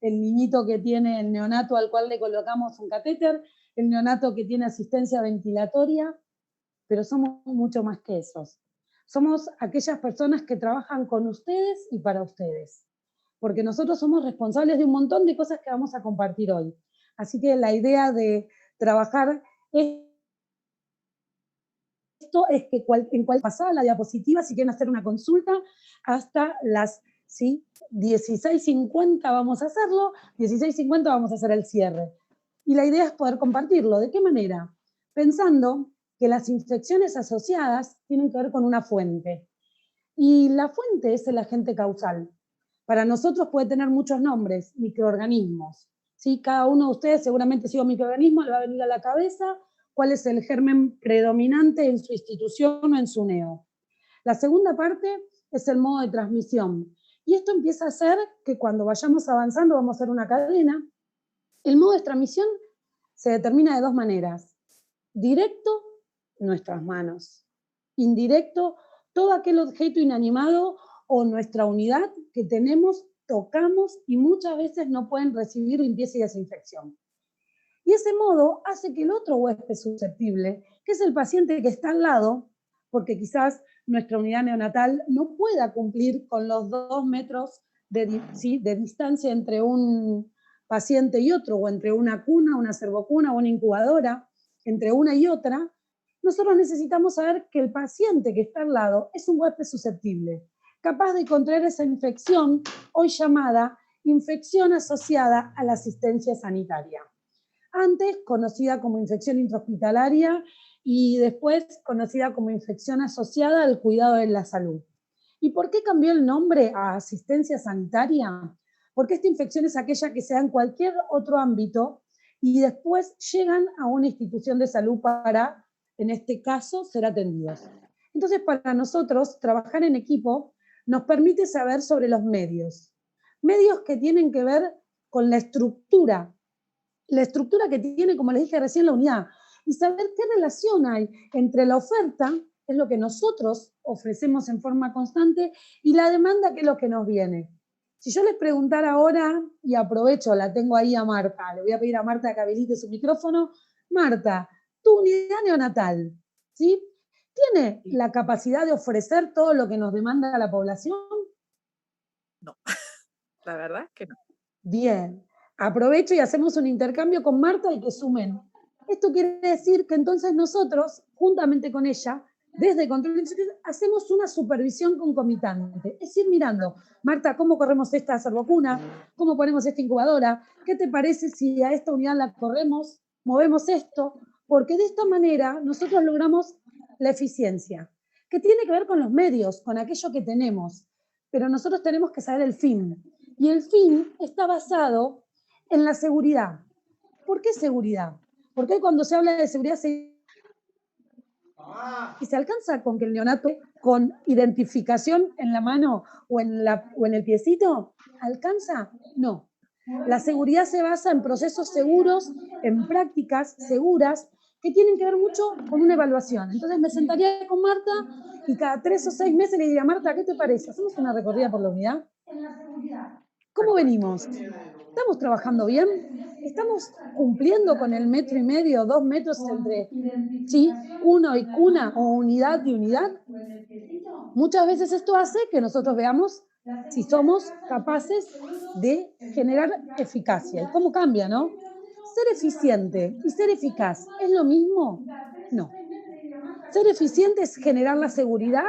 el niñito que tiene el neonato al cual le colocamos un catéter, el neonato que tiene asistencia ventilatoria, pero somos mucho más que esos. Somos aquellas personas que trabajan con ustedes y para ustedes, porque nosotros somos responsables de un montón de cosas que vamos a compartir hoy. Así que la idea de trabajar esto es que en cual pasada la diapositiva, si quieren hacer una consulta, hasta las, ¿sí? 16:50 vamos a hacerlo, 16:50 vamos a hacer el cierre. Y la idea es poder compartirlo. ¿De qué manera? Pensando que las infecciones asociadas tienen que ver con una fuente. Y la fuente es el agente causal. Para nosotros puede tener muchos nombres, microorganismos. ¿Sí? Cada uno de ustedes seguramente si digo microorganismo le va a venir a la cabeza cuál es el germen predominante en su institución o en su neo. La segunda parte es el modo de transmisión. Y esto empieza a ser que cuando vayamos avanzando vamos a hacer una cadena. El modo de transmisión se determina de dos maneras. Directo, nuestras manos. Indirecto, todo aquel objeto inanimado o nuestra unidad que tenemos, tocamos y muchas veces no pueden recibir limpieza y desinfección. Y ese modo hace que el otro huésped susceptible, que es el paciente que está al lado, porque quizás nuestra unidad neonatal no pueda cumplir con los 2 metros ¿sí? de distancia entre un paciente y otro, o entre una cuna, una servocuna o una incubadora, entre una y otra, nosotros necesitamos saber que el paciente que está al lado es un huésped susceptible, capaz de contraer esa infección, hoy llamada infección asociada a la asistencia sanitaria. Antes conocida como infección intrahospitalaria y después conocida como infección asociada al cuidado de la salud. ¿Y por qué cambió el nombre a asistencia sanitaria? Porque esta infección es aquella que se da en cualquier otro ámbito y después llegan a una institución de salud para, en este caso, ser atendidos. Entonces, para nosotros, trabajar en equipo nos permite saber sobre los medios. Medios que tienen que ver con la estructura que tiene, como les dije recién, la unidad, y saber qué relación hay entre la oferta, que es lo que nosotros ofrecemos en forma constante, y la demanda, que es lo que nos viene. Si yo les preguntara ahora, y aprovecho, la tengo ahí a Marta, le voy a pedir a Marta que habilite su micrófono. Marta, tu unidad neonatal, ¿sí? ¿Tiene la capacidad de ofrecer todo lo que nos demanda la población? No, la verdad es que no. Bien, aprovecho y hacemos un intercambio con Marta y que sumen. Esto quiere decir que entonces nosotros, juntamente con ella, desde Control de Infecciones, hacemos una supervisión concomitante. Es ir mirando, Marta, ¿cómo corremos esta servocuna? ¿Cómo ponemos esta incubadora? ¿Qué te parece si a esta unidad la corremos? ¿Movemos esto? Porque de esta manera nosotros logramos la eficiencia, que tiene que ver con los medios, con aquello que tenemos. Pero nosotros tenemos que saber el fin. Y el fin está basado en la seguridad. ¿Por qué seguridad? Porque cuando se habla de seguridad y se alcanza con que el neonato con identificación en la mano o en el piecito, ¿alcanza? No. La seguridad se basa en procesos seguros, en prácticas seguras, que tienen que ver mucho con una evaluación. Entonces me sentaría con Marta y cada 3 o 6 meses le diría, Marta, ¿qué te parece? ¿Hacemos una recorrida por la unidad? ¿Cómo Tal cual. venimos? ¿Estamos trabajando bien? ¿Estamos cumpliendo con el 1,5 metros, 2 metros entre ¿sí? Cuno y cuna o unidad y unidad? Muchas veces esto hace que nosotros veamos si somos capaces de generar eficacia. ¿Y cómo cambia, no? Ser eficiente y ser eficaz, ¿es lo mismo? No. Ser eficiente es generar la seguridad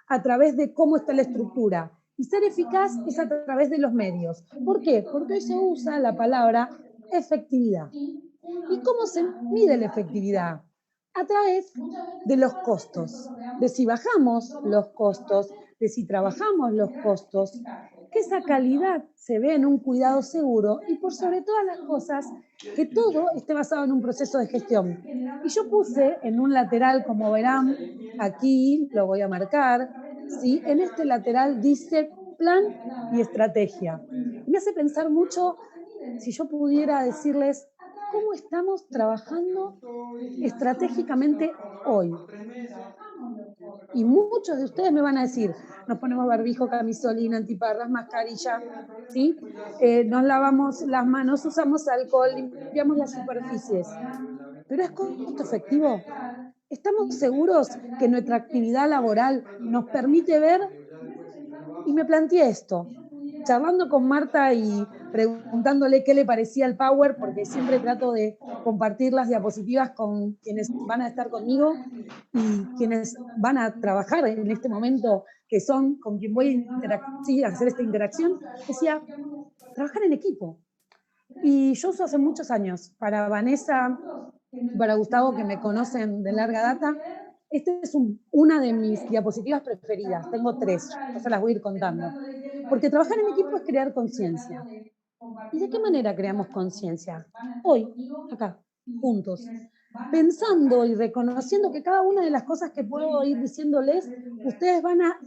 a través de cómo está la estructura. Y ser eficaz es a través de los medios. ¿Por qué? Porque hoy se usa la palabra efectividad. ¿Y cómo se mide la efectividad? A través de los costos, de si bajamos los costos, de si trabajamos los costos, que esa calidad se ve en un cuidado seguro y por sobre todas las cosas, que todo esté basado en un proceso de gestión. Y yo puse en un lateral, como verán, aquí lo voy a marcar, ¿sí? En este lateral dice plan y estrategia. Y me hace pensar mucho si yo pudiera decirles cómo estamos trabajando estratégicamente hoy. Y muchos de ustedes me van a decir, nos ponemos barbijo, camisolina, antiparras, mascarilla, ¿sí? Nos lavamos las manos, usamos alcohol, limpiamos las superficies. ¿Pero es costo efectivo? ¿Estamos seguros que nuestra actividad laboral nos permite ver? Y me planteé esto, charlando con Marta y preguntándole qué le parecía el Power, porque siempre trato de compartir las diapositivas con quienes van a estar conmigo y quienes van a trabajar en este momento, que son con quien voy a hacer esta interacción, decía, trabajar en equipo. Y yo uso hace muchos años, para Vanessa, para Gustavo, que me conocen de larga data, esta es una de mis diapositivas preferidas. Tengo tres, yo se las voy a ir contando. Porque trabajar en equipo es crear conciencia. ¿Y de qué manera creamos conciencia? Hoy, acá, juntos, pensando y reconociendo que cada una de las cosas que puedo ir diciéndoles, ustedes van a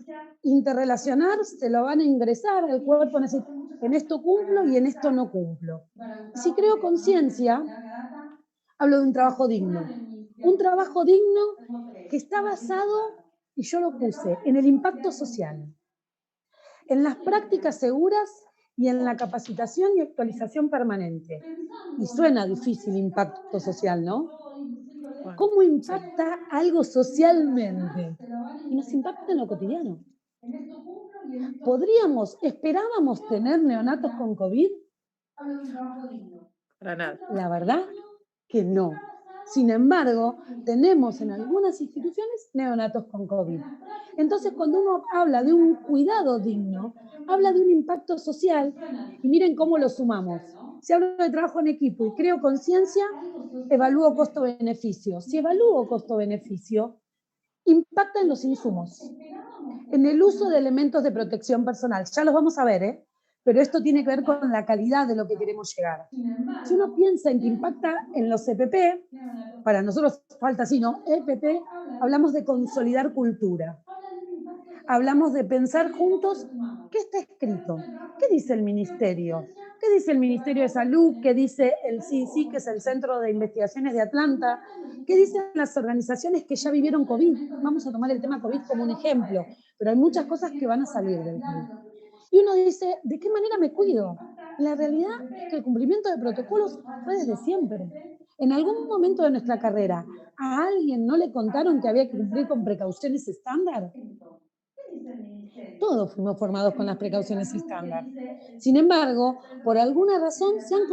interrelacionar, se lo van a ingresar al cuerpo, en esto cumplo y en esto no cumplo. Si creo conciencia, hablo de un trabajo digno. Un trabajo digno que está basado, y yo lo puse, en el impacto social, en las prácticas seguras y en la capacitación y actualización permanente. Y suena difícil impacto social, ¿no? Bueno, ¿Cómo sí. impacta algo socialmente? Y nos impacta en lo cotidiano. ¿Esperábamos tener neonatos con COVID? Para nada. La verdad que no. Sin embargo, tenemos en algunas instituciones neonatos con COVID. Entonces, cuando uno habla de un cuidado digno, habla de un impacto social y miren cómo lo sumamos. Si hablo de trabajo en equipo y creo conciencia, evalúo costo-beneficio. Si evalúo costo-beneficio, impacta en los insumos, en el uso de elementos de protección personal. Ya los vamos a ver, ¿eh? Pero esto tiene que ver con la calidad de lo que queremos llegar. Si uno piensa en que impacta en los EPP, para nosotros falta así, ¿no? EPP, hablamos de consolidar cultura. Hablamos de pensar juntos qué está escrito, qué dice el Ministerio, qué dice el Ministerio de Salud, qué dice el CDC, que es el Centro de Investigaciones de Atlanta, qué dicen las organizaciones que ya vivieron COVID. Vamos a tomar el tema COVID como un ejemplo, pero hay muchas cosas que van a salir del COVID. Y uno dice, ¿de qué manera me cuido? La realidad es que el cumplimiento de protocolos fue desde siempre. En algún momento de nuestra carrera, ¿a alguien no le contaron que había que cumplir con precauciones estándar? Todos fuimos formados con las precauciones estándar. Sin embargo, por alguna razón se han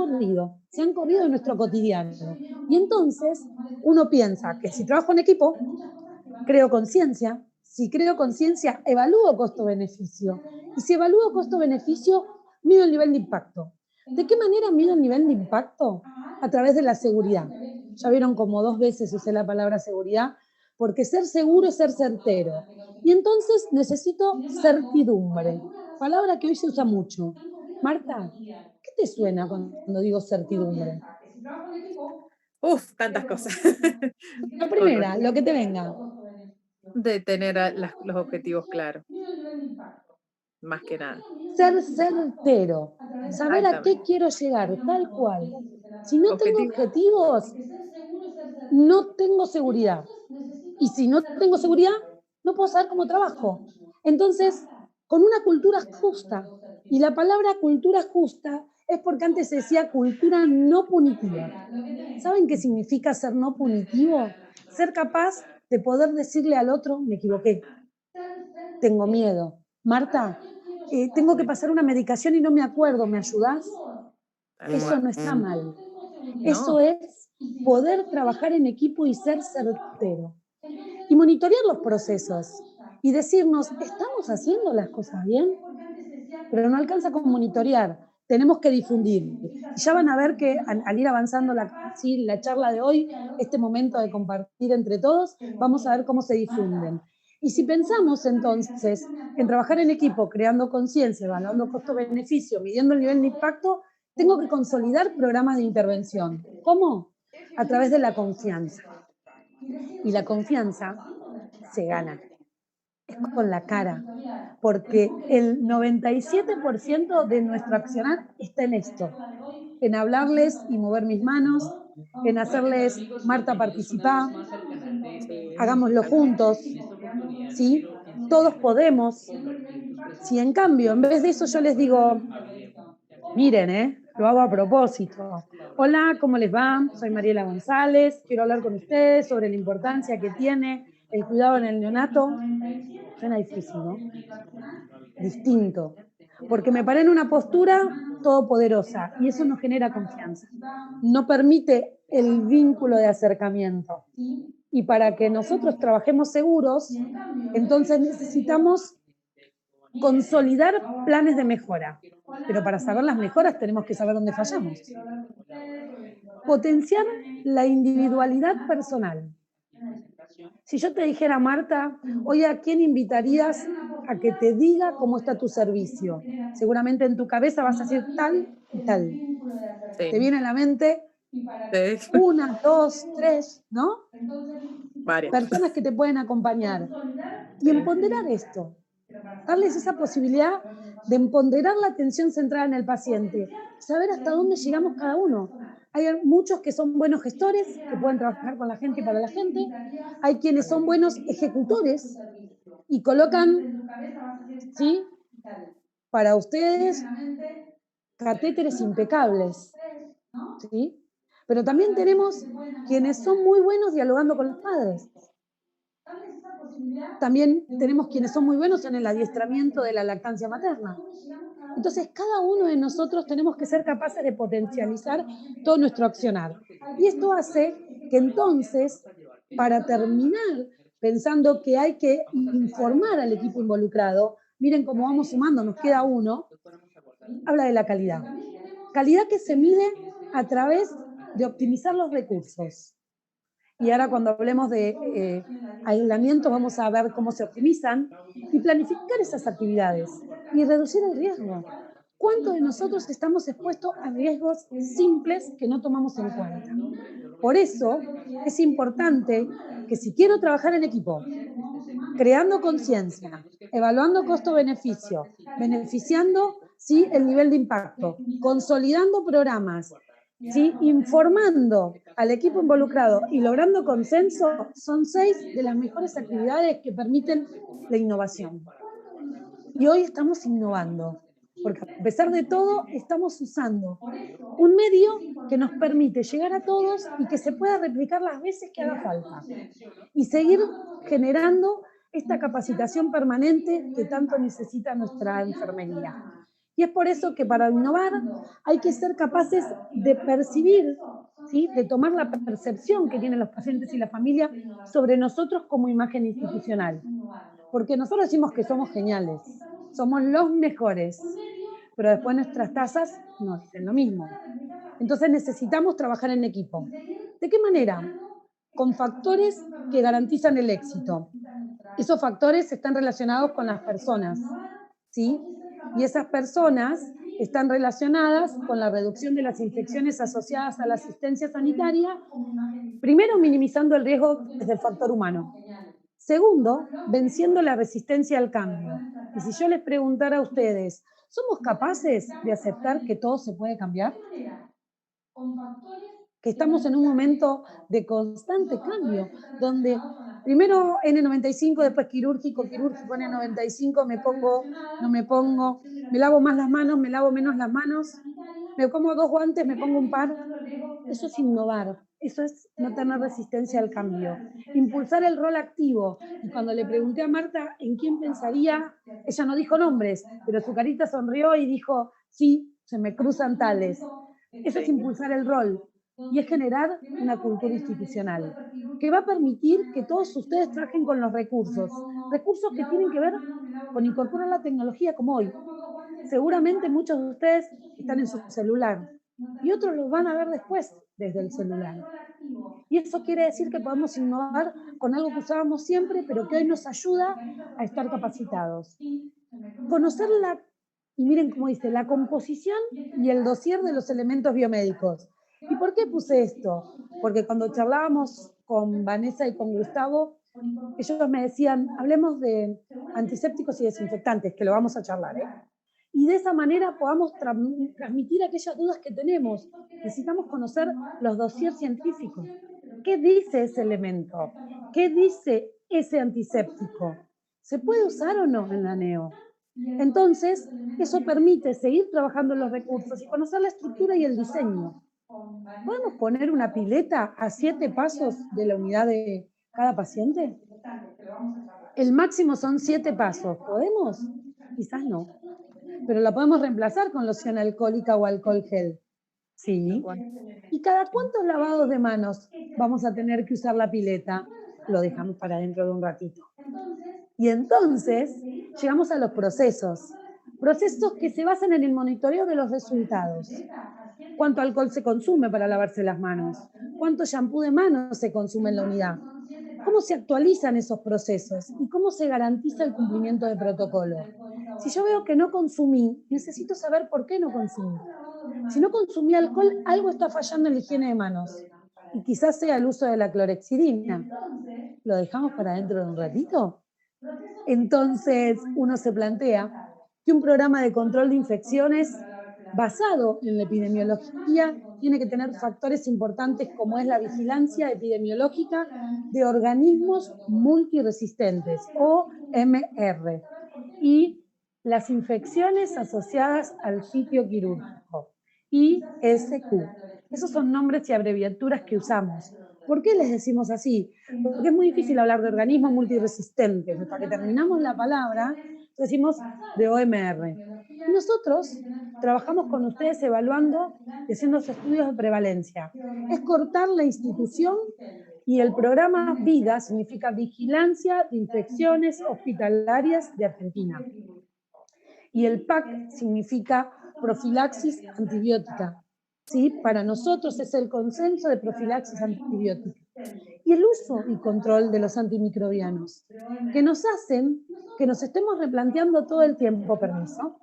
corrido en nuestro cotidiano. Y entonces uno piensa que si trabajo en equipo, creo conciencia. Si creo conciencia, evalúo costo-beneficio. Y si evalúo costo-beneficio, mido el nivel de impacto. ¿De qué manera mido el nivel de impacto? A través de la seguridad. Ya vieron como 2 veces usé la palabra seguridad, porque ser seguro es ser certero. Y entonces necesito certidumbre, palabra que hoy se usa mucho. Marta, ¿qué te suena cuando digo certidumbre? Uf, tantas cosas. La Con primera, lo que te venga. de tener los objetivos claros, más que nada. Ser certero, saber a qué Exactamente. quiero llegar, tal cual. Si no tengo Objetivo. objetivos, no tengo seguridad. Y si no tengo seguridad, no puedo saber cómo trabajo. Entonces, con una cultura justa, y la palabra cultura justa es porque antes se decía cultura no punitiva. ¿Saben qué significa ser no punitivo? Ser capaz de poder decirle al otro, me equivoqué, tengo miedo. Marta, tengo que pasar una medicación y no me acuerdo, ¿me ayudás? Tal Eso cual. no está mal. Eso No, es poder trabajar en equipo y ser certero. Y monitorear los procesos y decirnos, ¿estamos haciendo las cosas bien? Pero no alcanza con monitorear, tenemos que difundir. Y ya van a ver que al ir avanzando la charla de hoy, este momento de compartir entre todos, vamos a ver cómo se difunden. Y si pensamos entonces en trabajar en equipo, creando conciencia, evaluando costo-beneficio, midiendo el nivel de impacto, tengo que consolidar programas de intervención. ¿Cómo? A través de la confianza. Y la confianza se gana, es con la cara, porque el 97% de nuestro accionar está en esto, en hablarles y mover mis manos, en hacerles, Marta, participá, sí, hagámoslo tal cual. juntos, ¿sí? Todos podemos. Si en cambio, en vez de eso yo les digo, miren, lo hago a propósito. Hola, ¿cómo les va? Soy Mariela González, quiero hablar con ustedes sobre la importancia que tiene el cuidado en el neonato. Suena difícil, ¿no? Distinto. Porque me paré en una postura todopoderosa y eso no genera confianza. No permite el vínculo de acercamiento. Y para que nosotros trabajemos seguros, entonces necesitamos consolidar planes de mejora. Pero para saber las mejoras tenemos que saber dónde fallamos. Potenciar la individualidad personal. Si yo te dijera, Marta, oye, ¿a quién invitarías a que te diga cómo está tu servicio? Seguramente en tu cabeza vas a decir tal y tal. Te Sí, viene a la mente sí, una, dos, tres, ¿no? varias. Personas que te pueden acompañar. Y Sí, empoderar esto, darles esa posibilidad de empoderar la atención centrada en el paciente, saber hasta dónde llegamos cada uno. Hay muchos que son buenos gestores, que pueden trabajar con la gente y para la gente. Hay quienes son buenos ejecutores y colocan, ¿sí? Para ustedes, catéteres impecables, ¿sí? Pero también tenemos quienes son muy buenos dialogando con los padres. También tenemos quienes son muy buenos en el adiestramiento de la lactancia materna. Entonces, cada uno de nosotros tenemos que ser capaces de potencializar todo nuestro accionar. Y esto hace que entonces, para terminar, pensando que hay que informar al equipo involucrado, miren cómo vamos sumando, nos queda uno, habla de la calidad. Calidad que se mide a través de optimizar los recursos. Y ahora cuando hablemos de aislamiento vamos a ver cómo se optimizan y planificar esas actividades y reducir el riesgo. ¿Cuántos de nosotros estamos expuestos a riesgos simples que no tomamos en cuenta? Por eso es importante que si quiero trabajar en equipo, creando conciencia, evaluando costo-beneficio, beneficiando ¿sí? El nivel de impacto, consolidando programas, ¿sí? Informando al equipo involucrado y logrando consenso, son 6 de las mejores actividades que permiten la innovación. Y hoy estamos innovando, porque a pesar de todo estamos usando un medio que nos permite llegar a todos y que se pueda replicar las veces que haga falta y seguir generando esta capacitación permanente que tanto necesita nuestra enfermería. Y es por eso que para innovar hay que ser capaces de percibir, ¿sí? De tomar la percepción que tienen los pacientes y la familia sobre nosotros como imagen institucional. Porque nosotros decimos que somos geniales, somos los mejores, pero después nuestras tasas nos dicen lo mismo. Entonces necesitamos trabajar en equipo. ¿De qué manera? Con factores que garantizan el éxito. Esos factores están relacionados con las personas, ¿sí? Y esas personas están relacionadas con la reducción de las infecciones asociadas a la asistencia sanitaria, primero minimizando el riesgo desde el factor humano. Segundo, venciendo la resistencia al cambio. Y si yo les preguntara a ustedes, ¿somos capaces de aceptar que todo se puede cambiar? Que estamos en un momento de constante cambio, donde primero N95, después quirúrgico, quirúrgico N95, me pongo, no me pongo, me lavo más las manos, me lavo menos las manos, me pongo 2 guantes, me pongo un par. Eso es innovar, eso es no tener resistencia al cambio. Impulsar el rol activo. Y cuando le pregunté a Marta en quién pensaría, ella no dijo nombres, pero su carita sonrió y dijo, sí, se me cruzan tales. Eso es sí, impulsar el rol y es generar una cultura institucional que va a permitir que todos ustedes trabajen con los recursos, recursos que tienen que ver con incorporar la tecnología como hoy. Seguramente muchos de ustedes están en su celular y otros los van a ver después desde el celular. Y eso quiere decir que podemos innovar con algo que usábamos siempre, pero que hoy nos ayuda a estar capacitados. Conocer la, y miren cómo dice, la composición y el dossier de los elementos biomédicos. ¿Y por qué puse esto? Porque cuando charlábamos con Vanessa y con Gustavo, ellos me decían, hablemos de antisépticos y desinfectantes, que lo vamos a charlar, ¿eh? Y de esa manera podamos transmitir aquellas dudas que tenemos. Necesitamos conocer los dossiers científicos. ¿Qué dice ese elemento? ¿Qué dice ese antiséptico? ¿Se puede usar o no en la NEO? Entonces, eso permite seguir trabajando en los recursos y conocer la estructura y el diseño. ¿Podemos poner una pileta a 7 pasos de la unidad de cada paciente? El máximo son 7 pasos. ¿Podemos? Quizás no, pero la podemos reemplazar con loción alcohólica o alcohol gel. tal Sí. cual. ¿Y cada cuántos lavados de manos vamos a tener que usar la pileta? Lo dejamos para dentro de un ratito. Y entonces llegamos a los procesos. Procesos que se basan en el monitoreo de los resultados. ¿Cuánto alcohol se consume para lavarse las manos? ¿Cuánto shampoo de manos se consume en la unidad? ¿Cómo se actualizan esos procesos? ¿Y cómo se garantiza el cumplimiento de protocolo? Si yo veo que no consumí, necesito saber por qué no consumí. Si no consumí alcohol, algo está fallando en la higiene de manos. Y quizás sea el uso de la clorexidina. ¿Lo dejamos para dentro de un ratito? Entonces uno se plantea que un programa de control de infecciones basado en la epidemiología tiene que tener factores importantes como es la vigilancia epidemiológica de organismos multiresistentes, OMR, y las infecciones asociadas al sitio quirúrgico, ISQ. Esos son nombres y abreviaturas que usamos. ¿Por qué les decimos así? Porque es muy difícil hablar de organismos multiresistentes. Hasta que terminamos la palabra, decimos de OMR. Y nosotros trabajamos con ustedes evaluando y haciendo estudios de prevalencia. Es cortar la institución y el programa VIDA significa Vigilancia de Infecciones Hospitalarias de Argentina. Y el PAC significa Profilaxis Antibiótica. ¿Sí? Para nosotros es el consenso de profilaxis antibiótica. Y el uso y control de los antimicrobianos, que nos hacen que nos estemos replanteando todo el tiempo, permiso,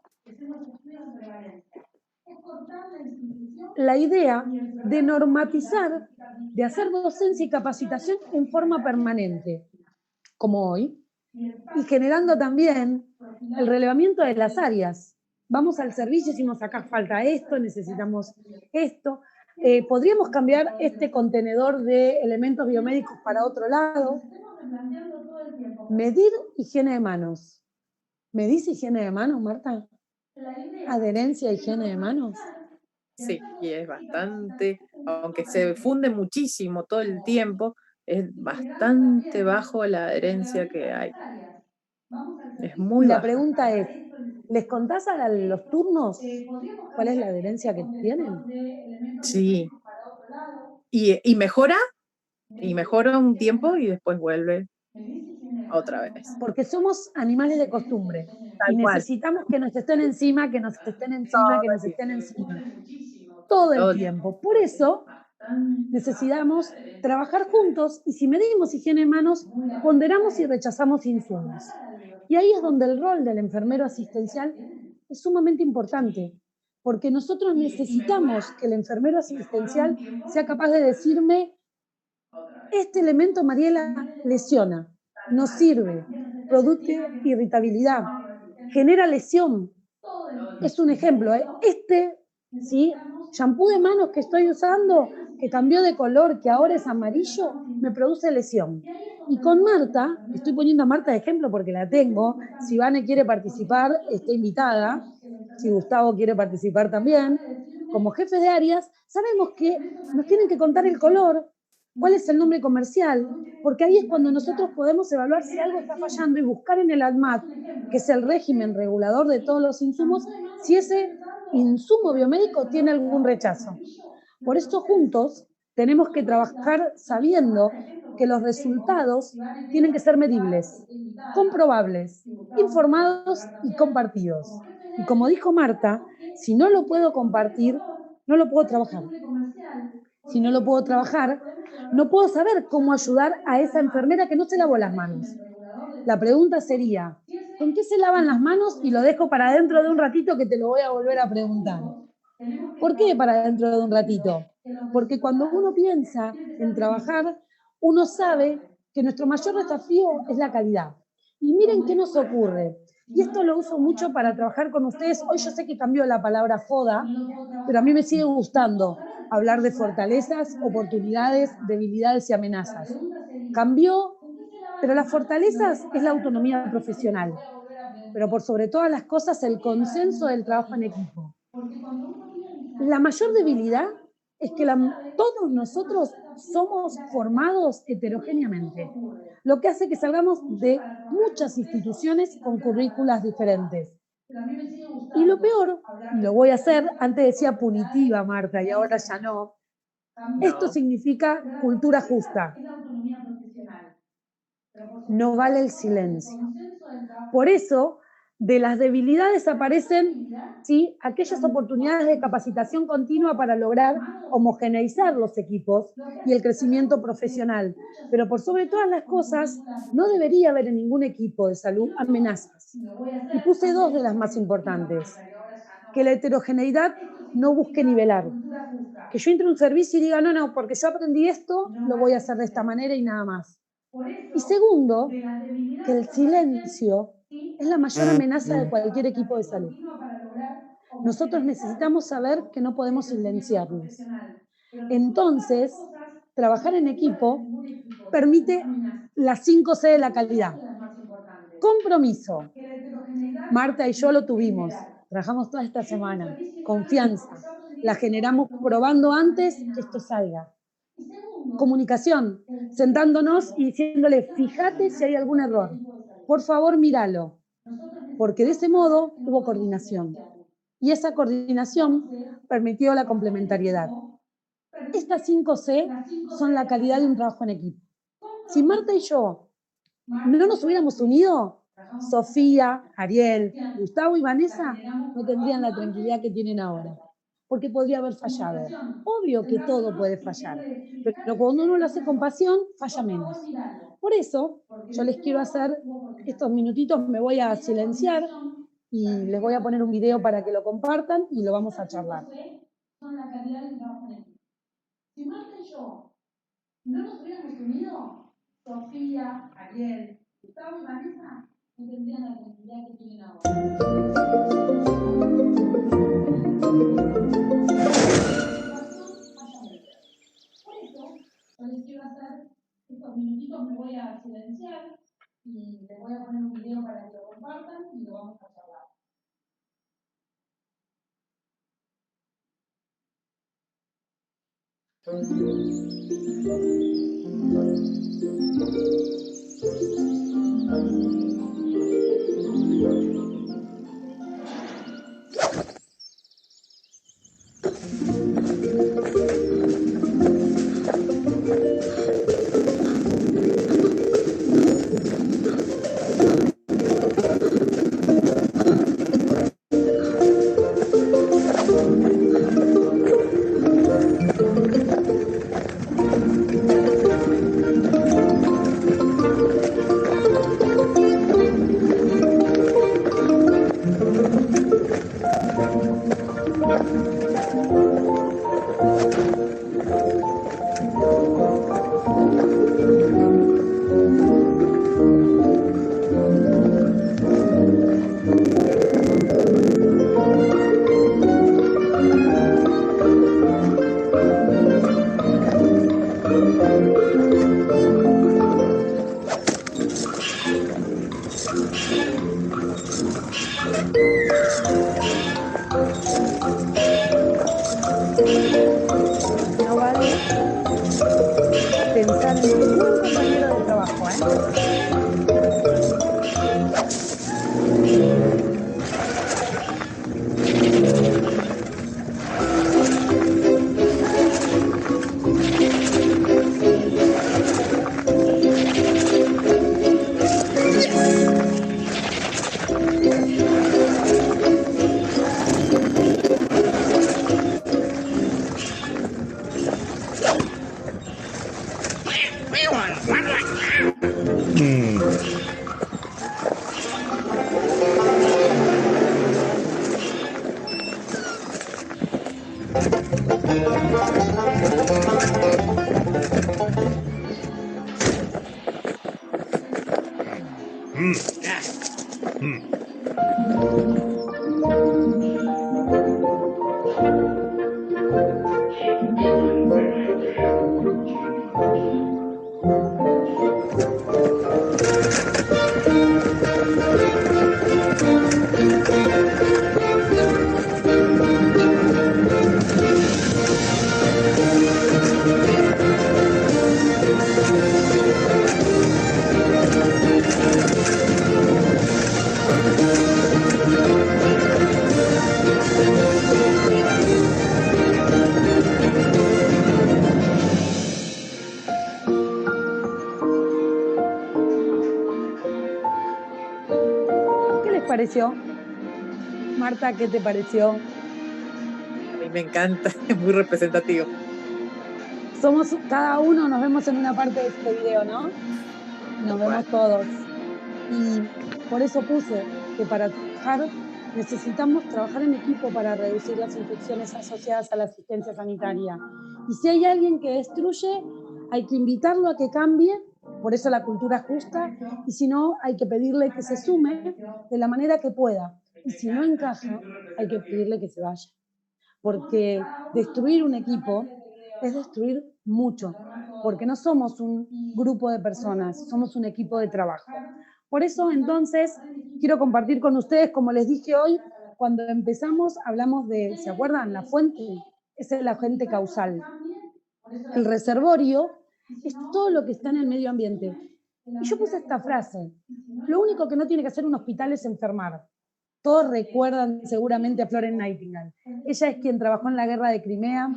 la idea de normatizar, de hacer docencia y capacitación en forma permanente, como hoy, y generando también el relevamiento de las áreas. Vamos al servicio y decimos, acá falta esto, necesitamos esto. ¿Podríamos cambiar este contenedor de elementos biomédicos para otro lado? Medir higiene de manos. ¿Medís higiene de manos, Marta? ¿Adherencia a higiene de manos? Sí, y es bastante, aunque se funde muchísimo todo el tiempo, es bastante bajo la adherencia que hay. Es Y muy la baja. pregunta es, ¿les contás a los turnos cuál es la adherencia que tienen? Sí. Y mejora un tiempo y después vuelve otra vez. Porque somos animales de costumbre y Tal cual, necesitamos que nos estén encima, que nos estén encima, que todo el nos estén tiempo, encima, todo el todo el tiempo. tiempo. Por eso necesitamos trabajar juntos y si medimos higiene de manos, ponderamos y rechazamos insumos. Y ahí es donde el rol del enfermero asistencial es sumamente importante, porque nosotros necesitamos que el enfermero asistencial sea capaz de decirme, este elemento, Mariela, lesiona, no sirve, produce irritabilidad, genera lesión. Es un ejemplo, ¿eh? ¿Sí? Shampoo de manos que estoy usando, que cambió de color, que ahora es amarillo, me produce lesión. Y con Marta, estoy poniendo a Marta de ejemplo porque la tengo, si Vane quiere participar, está invitada, si Gustavo quiere participar también, como jefes de áreas, sabemos que nos tienen que contar el color, cuál es el nombre comercial, porque ahí es cuando nosotros podemos evaluar si algo está fallando y buscar en el ADMAT, que es el régimen regulador de todos los insumos, si ese insumo biomédico tiene algún rechazo. Por eso juntos tenemos que trabajar sabiendo que los resultados tienen que ser medibles, comprobables, informados y compartidos. Y como dijo Marta, si no lo puedo compartir, no lo puedo trabajar. Si no lo puedo trabajar, no puedo saber cómo ayudar a esa enfermera que no se lavó las manos. La pregunta sería, ¿con qué se lavan las manos? Y lo dejo para dentro de un ratito que te lo voy a volver a preguntar. ¿Por qué para dentro de un ratito? Porque cuando uno piensa en trabajar, uno sabe que nuestro mayor desafío es la calidad. Y miren qué nos ocurre. Y esto lo uso mucho para trabajar con ustedes. Hoy yo sé que cambió la palabra joda, pero a mí me sigue gustando hablar de fortalezas, oportunidades, debilidades y amenazas. Cambió Pero las fortalezas es la autonomía profesional, pero por sobre todas las cosas el consenso del trabajo en equipo. La mayor debilidad es que todos nosotros somos formados heterogéneamente, lo que hace que salgamos de muchas instituciones con currículas diferentes. Y lo peor, y lo voy a hacer, antes decía punitiva, Marta, y ahora ya no, esto No. significa cultura justa. No vale el silencio. Por eso, de las debilidades aparecen, ¿sí?, aquellas oportunidades de capacitación continua para lograr homogeneizar los equipos y el crecimiento profesional. Pero por sobre todas las cosas, no debería haber en ningún equipo de salud amenazas. Y puse dos de las más importantes. Que la heterogeneidad no busque nivelar. Que yo entre a un servicio y diga, no, no, porque yo aprendí esto, lo voy a hacer de esta manera y nada más. Y segundo, que el silencio es la mayor amenaza de cualquier equipo de salud. Nosotros necesitamos saber que no podemos silenciarnos. Entonces, trabajar en equipo permite las 5C de la calidad. Compromiso. Marta y yo lo tuvimos. Trabajamos toda esta semana. Confianza. La generamos probando antes que esto salga. Comunicación, sentándonos y diciéndole, fíjate si hay algún error. Por favor, míralo. Porque de ese modo hubo coordinación. Y esa coordinación permitió la complementariedad. Estas 5C son la calidad de un trabajo en equipo. Si Marta y yo no nos hubiéramos unido, Sofía, Ariel, Gustavo y Vanessa no tendrían la tranquilidad que tienen ahora, porque podría haber fallado. Obvio que todo puede fallar, pero cuando uno lo hace con pasión, falla menos. Por eso, yo les quiero hacer estos minutitos, me voy a silenciar y les voy a poner un video para que lo compartan y lo vamos a charlar. Son la calidad del trabajo en equipo. Si Marta y yo no nos hubiéramos unido, Sofía, Ariel, Gustavo y Vanessa no tendrían la tranquilidad que tienen ahora. Por eso, yo les quiero hacer estos minutitos, me voy a silenciar y les voy a poner un video para que lo compartan y lo vamos a charlar. No vale pensar en ningún compañero de trabajo, pareció? Marta, ¿qué te pareció? A mí me encanta, es muy representativo. Somos, cada uno nos vemos en una parte de este video, ¿no? Tal Nos cual. vemos todos. Y por eso puse que para trabajar necesitamos trabajar en equipo para reducir las infecciones asociadas a la asistencia sanitaria. Y si hay alguien que destruye, hay que invitarlo a que cambie, por eso la cultura justa, y si no, hay que pedirle que se sume de la manera que pueda. Y si no encaja, hay que pedirle que se vaya. Porque destruir un equipo es destruir mucho, porque no somos un grupo de personas, somos un equipo de trabajo. Por eso, entonces, quiero compartir con ustedes, como les dije hoy, cuando empezamos hablamos de, ¿se acuerdan? La fuente, esa es la fuente causal. El reservorio es todo lo que está en el medio ambiente. Y yo puse esta frase, lo único que no tiene que hacer un hospital es enfermar. Todos recuerdan seguramente a Florence Nightingale. Ella es quien trabajó en la guerra de Crimea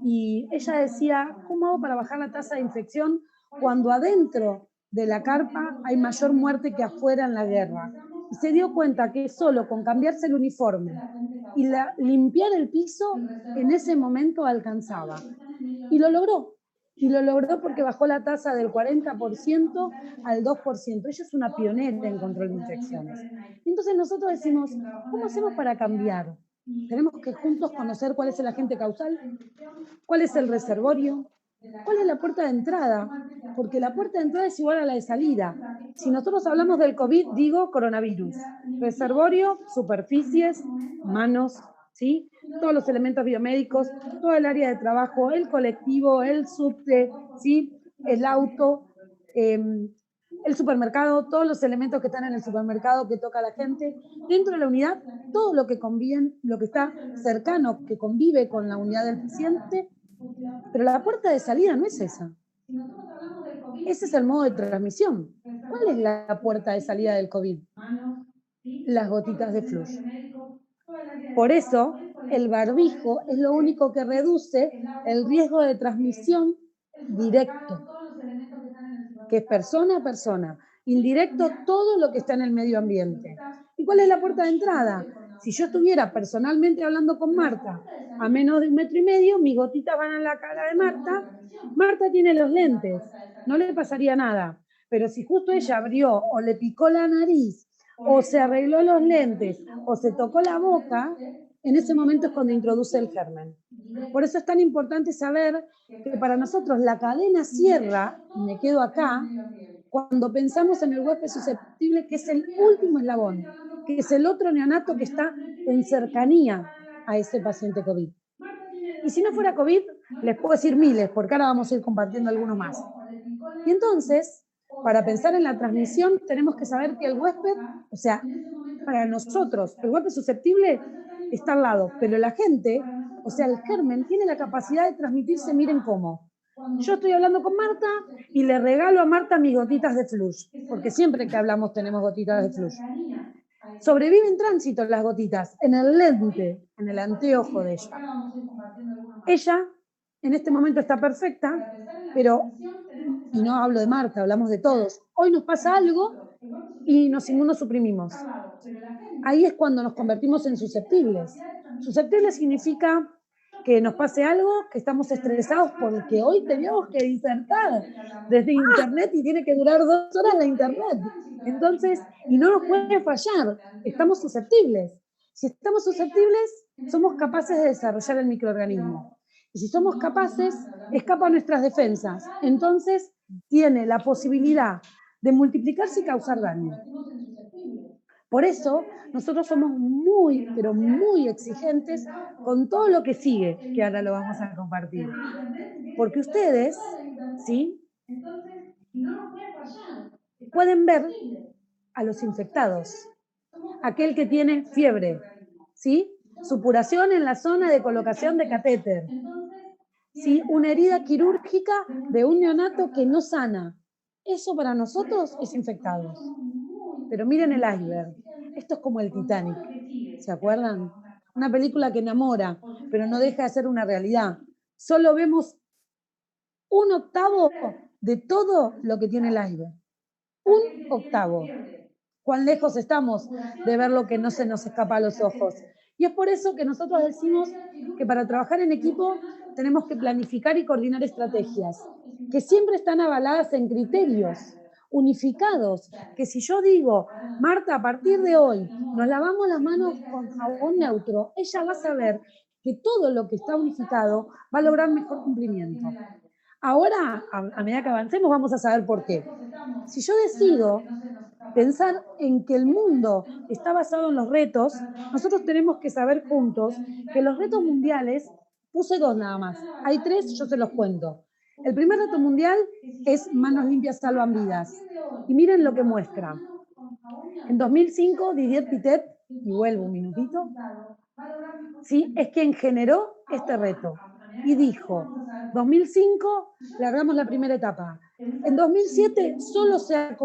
y ella decía, ¿cómo hago para bajar la tasa de infección cuando adentro de la carpa hay mayor muerte que afuera en la guerra? Y se dio cuenta que solo con cambiarse el uniforme y limpiar el piso, en ese momento alcanzaba. Y lo logró. Y lo logró porque bajó la tasa del 40% al 2%. Ella es una pionera en control de infecciones. Entonces nosotros decimos, ¿cómo hacemos para cambiar? Tenemos que juntos conocer cuál es el agente causal, cuál es el reservorio, cuál es la puerta de entrada, porque la puerta de entrada es igual a la de salida. Si nosotros hablamos del COVID, digo coronavirus. Reservorio, superficies, manos, ¿sí? Todos los elementos biomédicos, todo el área de trabajo, el colectivo, el subte, ¿sí? El auto, el supermercado, todos los elementos que están en el supermercado que toca a la gente. Dentro de la unidad, todo lo que conviene, lo que está cercano, que convive con la unidad del paciente, pero la puerta de salida no es esa. Ese es el modo de transmisión. ¿Cuál es la puerta de salida del COVID? Las gotitas de flujo. Por eso, el barbijo es lo único que reduce el riesgo de transmisión directo, que es persona a persona. Indirecto, todo lo que está en el medio ambiente. ¿Y cuál es la puerta de entrada? Si yo estuviera personalmente hablando con Marta a menos de 1,5 metros, mis gotitas van a la cara de Marta. Marta tiene los lentes, no le pasaría nada. Pero si justo ella abrió o le picó la nariz, o se arregló los lentes, o se tocó la boca, en ese momento es cuando introduce el germen. Por eso es tan importante saber que para nosotros la cadena cierra, y me quedo acá, cuando pensamos en el huésped susceptible, que es el último eslabón, que es el otro neonato que está en cercanía a ese paciente COVID. Y si no fuera COVID, les puedo decir miles, porque ahora vamos a ir compartiendo algunos más. Y entonces, para pensar en la transmisión, tenemos que saber que el huésped, o sea, para nosotros, el huésped susceptible está al lado, pero la gente, o sea, el germen, tiene la capacidad de transmitirse, miren cómo. Yo estoy hablando con Marta y le regalo a Marta mis gotitas de flush, porque siempre que hablamos tenemos gotitas de flush. Sobrevive en tránsito las gotitas, en el lente, en el anteojo de ella. Ella en este momento está perfecta, pero, y no hablo de Marta, hablamos de todos, hoy nos pasa algo y nos inmunosuprimimos. Ahí es cuando nos convertimos en susceptibles. Susceptibles significa que nos pase algo, que estamos estresados porque hoy teníamos que disertar desde internet y tiene que durar 2 horas la internet. Entonces, y no nos puede fallar, estamos susceptibles. Si estamos susceptibles, somos capaces de desarrollar el microorganismo. Y si somos capaces, escapan nuestras defensas. Entonces, tiene la posibilidad de multiplicarse y causar daño. Por eso, nosotros somos muy, pero muy exigentes con todo lo que sigue, que ahora lo vamos a compartir. Porque ustedes, ¿sí? Pueden ver a los infectados, aquel que tiene fiebre, ¿sí? Supuración en la zona de colocación de catéter, ¿sí? Una herida quirúrgica de un neonato que no sana. Eso para nosotros es infectados. Pero miren el iceberg. Esto es como el Titanic. ¿Se acuerdan? Una película que enamora, pero no deja de ser una realidad. Solo vemos 1/8 de todo lo que tiene el iceberg. 1/8. cuán lejos estamos de ver lo que no se nos escapa a los ojos. Y es por eso que nosotros decimos que para trabajar en equipo tenemos que planificar y coordinar estrategias, que siempre están avaladas en criterios unificados, que si yo digo, Marta, a partir de hoy nos lavamos las manos con jabón neutro, ella va a saber que todo lo que está unificado va a lograr mejor cumplimiento. Ahora, a medida que avancemos, vamos a saber por qué. Si yo decido pensar en que el mundo está basado en los retos, nosotros tenemos que saber juntos que los retos mundiales, puse dos nada más, hay tres, yo se los cuento. El primer reto mundial es manos limpias salvan vidas. Y miren lo que muestra. En 2005, Didier Pitet, y vuelvo un minutito, ¿sí? Es quien generó este reto. Y dijo, 2005 largamos la primera etapa. En 2007 solo se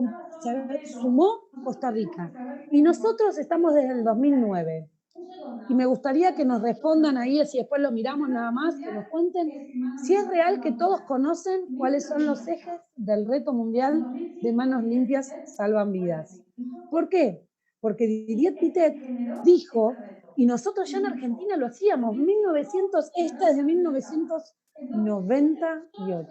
sumó Costa Rica. Y nosotros estamos desde el 2009. Y me gustaría que nos respondan ahí, si después lo miramos nada más, que nos cuenten si es real que todos conocen cuáles son los ejes del reto mundial de manos limpias salvan vidas. ¿Por qué? Porque Didier Pitet dijo, y nosotros ya en Argentina lo hacíamos, 1900, esta es de 1998.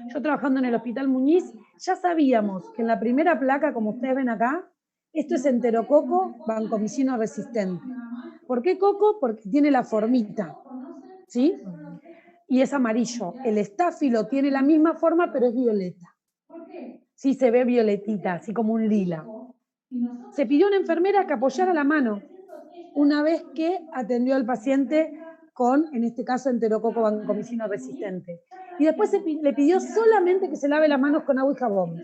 Yo trabajando en el Hospital Muñiz, ya sabíamos que en la primera placa, como ustedes ven acá, esto es enterococo vancomicino resistente. ¿Por qué coco? Porque tiene la formita, ¿sí? Y es amarillo. El estáfilo tiene la misma forma, pero es violeta. Sí, se ve violetita, así como un lila. Se pidió a una enfermera que apoyara la mano una vez que atendió al paciente con, en este caso, enterococo vancomicino resistente. Y después le pidió solamente que se lave las manos con agua y jabón.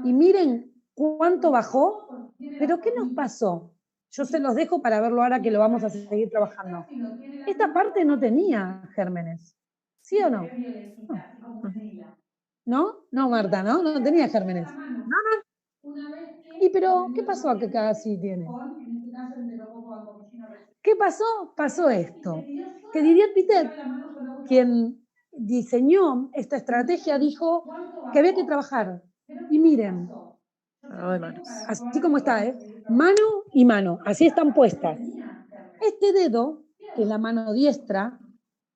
Y miren cuánto bajó, pero ¿qué nos pasó? Yo se los dejo para verlo ahora que lo vamos a seguir trabajando. Esta parte no tenía gérmenes, ¿sí o no? ¿No? No, Marta, ¿no? No tenía gérmenes. No. ¿Y pero qué pasó que acá sí tiene? ¿Qué pasó? Pasó esto, que Didier Pitet, quien diseñó esta estrategia, dijo que había que trabajar. Y miren, Lavado de manos. así como está, mano y mano, así están puestas. Este dedo, que es la mano diestra,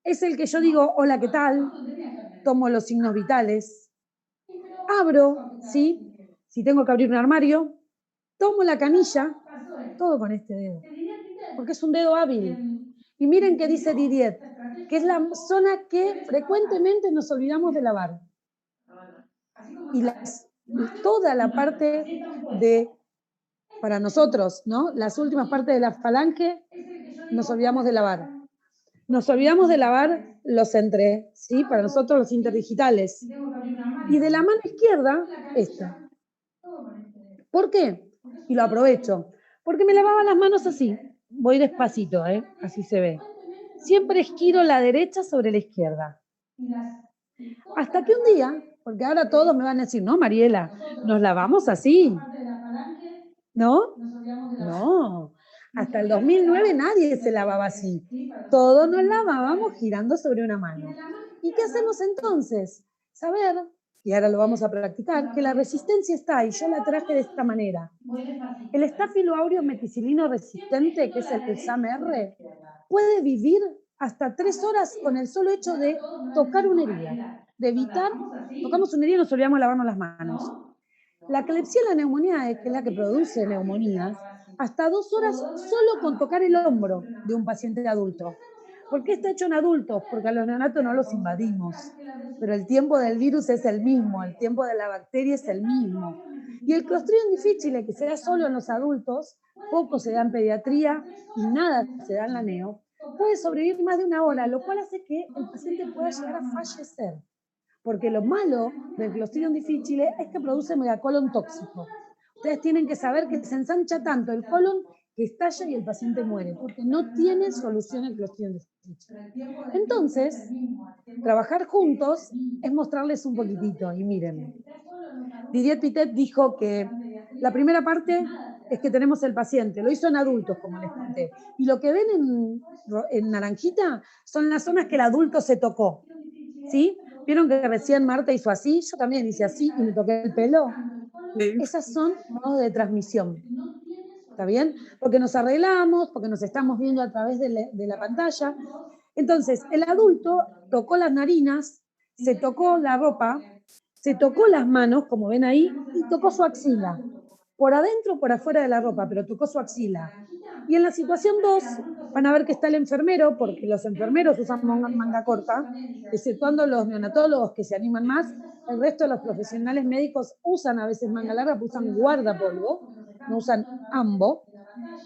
es el que yo digo, hola, ¿qué tal? Tomo los signos vitales, abro, ¿sí? Si tengo que abrir un armario, tomo la canilla, todo con este dedo, porque es un dedo hábil. Y miren qué dice Didier, que es la zona que frecuentemente nos olvidamos de lavar. Y toda la parte de, para nosotros, ¿no? Las últimas partes de la falange nos olvidamos de lavar. Nos olvidamos de lavar los entre, ¿sí? Para nosotros los interdigitales. Y de la mano izquierda, esta. ¿Por qué? Y lo aprovecho. Porque me lavaba las manos así. Voy despacito, así se ve. Siempre giro la derecha sobre la izquierda. Hasta que un día, porque ahora todos me van a decir, no, Mariela, nos lavamos así. ¿No? No. Hasta el 2009 nadie se lavaba así. Todos nos lavábamos girando sobre una mano. ¿Y qué hacemos entonces? Saber, y ahora lo vamos a practicar, que la resistencia está, y yo la traje de esta manera. El estáfilo áureo meticilino resistente, que es el SAMR, puede vivir hasta 3 horas con el solo hecho de tocar una herida, de evitar, tocamos una herida y nos olvidamos de lavarnos las manos. La Klebsiella pneumoniae, que es la que produce neumonías, hasta 2 horas solo con tocar el hombro de un paciente adulto. ¿Por qué está hecho en adultos? Porque a los neonatos no los invadimos, pero el tiempo del virus es el mismo, el tiempo de la bacteria es el mismo. Y el Clostridium difficile, que se da solo en los adultos, poco se da en pediatría y nada se da en la neo, puede sobrevivir más de 1 hora, lo cual hace que el paciente pueda llegar a fallecer. Porque lo malo del Clostridium difficile es que produce megacolon tóxico. Ustedes tienen que saber que se ensancha tanto el colon que estalla y el paciente muere, porque no tiene solución el Clostridium difficile. Entonces, trabajar juntos es mostrarles un poquitito, y miren. Didier Pitet dijo que la primera parte es que tenemos el paciente, lo hizo en adultos, como les conté, y lo que ven en naranjita son las zonas que el adulto se tocó, ¿sí? ¿Vieron que recién Marta hizo así? Yo también hice así y me toqué el pelo. Sí. Esas son modos de transmisión, ¿está bien? Porque nos arreglamos, porque nos estamos viendo a través de la pantalla. Entonces, el adulto tocó las narinas, se tocó la ropa, se tocó las manos, como ven ahí, y tocó su axila. Por adentro, por afuera de la ropa, pero tocó su axila. Y en la situación 2 van a ver que está el enfermero, porque los enfermeros usan manga corta, exceptuando los neonatólogos que se animan más. El resto de los profesionales médicos usan a veces manga larga, pero usan guardapolvo, no usan ambo,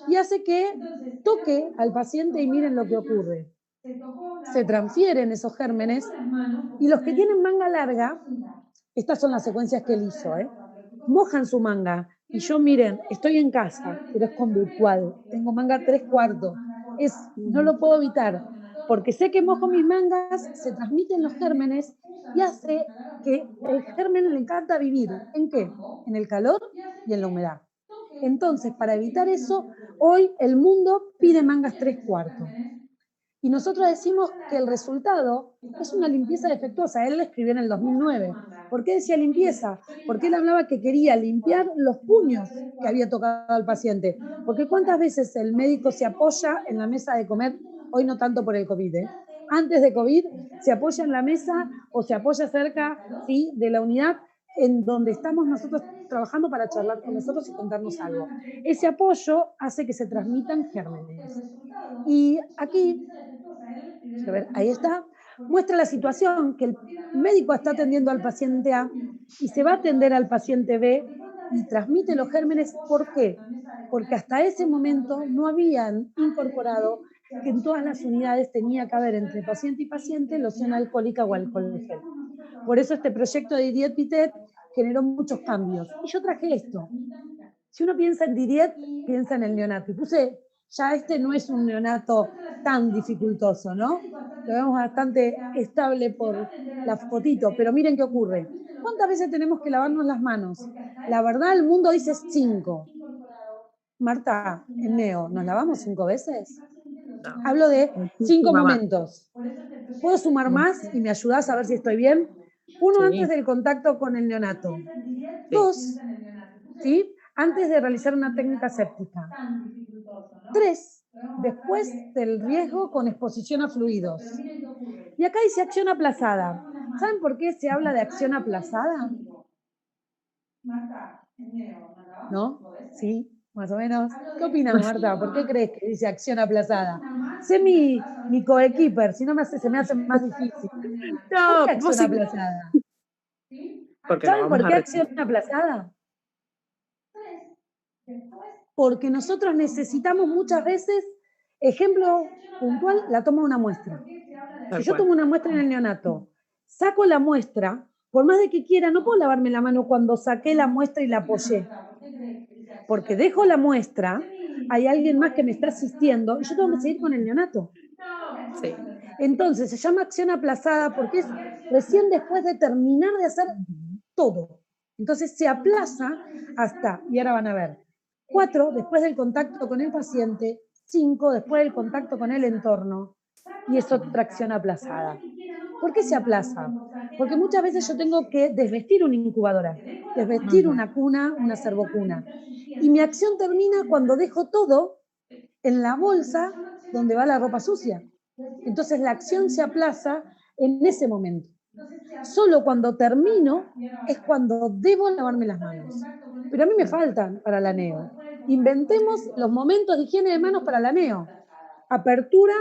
y hace que toque al paciente y miren lo que ocurre. Se transfieren esos gérmenes y los que tienen manga larga, estas son las secuencias que él hizo, mojan su manga. Y yo, miren, estoy en casa, pero es con virtual. Tengo manga 3/4. No Ujú. lo puedo evitar, porque sé que mojo mis mangas, se transmiten los gérmenes y hace que el germen le encanta vivir. ¿En qué? En el calor y en la humedad. Entonces, para evitar eso, hoy el mundo pide mangas 3/4. Y nosotros decimos que el resultado es una limpieza defectuosa. Él lo escribió en el 2009. ¿Por qué decía limpieza? Porque él hablaba que quería limpiar los puños que había tocado al paciente. Porque cuántas veces el médico se apoya en la mesa de comer, hoy no tanto por el COVID, antes de COVID, se apoya en la mesa o se apoya cerca, ¿sí?, de la unidad en donde estamos nosotros trabajando para charlar con nosotros y contarnos algo. Ese apoyo hace que se transmitan gérmenes. Y aquí, a ver, ahí está, muestra la situación que el médico está atendiendo al paciente A y se va a atender al paciente B y transmite los gérmenes. ¿Por qué? Porque hasta ese momento no habían incorporado que en todas las unidades tenía que haber entre paciente y paciente loción alcohólica o alcohol gel. Por eso este proyecto de Didier Pitet generó muchos cambios. Y yo traje esto. Si uno piensa en Didier, piensa en el neonato. Y puse, ya este no es un neonato tan dificultoso, ¿no? Lo vemos bastante estable por la fotito, pero miren qué ocurre. ¿Cuántas veces tenemos que lavarnos las manos? La verdad, el mundo dice 5. Marta, en Neo, ¿nos lavamos 5 veces? No, Hablo de 5 muchísima más. momentos. ¿Puedo sumar Mm, más y me ayudás a ver si estoy bien? Uno, antes Sí, del contacto con el neonato. sí. 2, ¿sí?, antes de realizar una técnica séptica. 3, después del riesgo con exposición a fluidos. Y acá dice acción aplazada. ¿Saben por qué se habla de acción aplazada? ¿No? Sí, más o menos. ¿Qué opinas, Marta? ¿Por qué crees que dice acción aplazada? Sé mi coequiper, si no se me hace más difícil. ¿Por qué No, vos acción sí, aplazada? porque lo ¿Saben vamos por a qué acción repetir. aplazada? Porque nosotros necesitamos muchas veces, ejemplo puntual, la toma de una muestra. Si Tal yo cual. tomo una muestra en el neonato, saco la muestra, por más de que quiera, no puedo lavarme la mano cuando saqué la muestra y la apoyé, porque dejo la muestra, hay alguien más que me está asistiendo y yo tengo que seguir con el neonato. Sí. Entonces, se llama acción aplazada porque es recién después de terminar de hacer Ujú. todo. Entonces, se aplaza hasta, y ahora van a ver, 4, después del contacto con el paciente, 5, después del contacto con el entorno, y es otra acción aplazada. ¿Por qué se aplaza? Porque muchas veces yo tengo que desvestir una incubadora, desvestir Ujú. una cuna, una cervocuna. Y mi acción termina cuando dejo todo en la bolsa donde va la ropa sucia. Entonces la acción se aplaza en ese momento. Solo cuando termino es cuando debo lavarme las manos. Pero a mí me Mm, faltan para la neo. Inventemos los momentos de higiene de manos para la neo. Apertura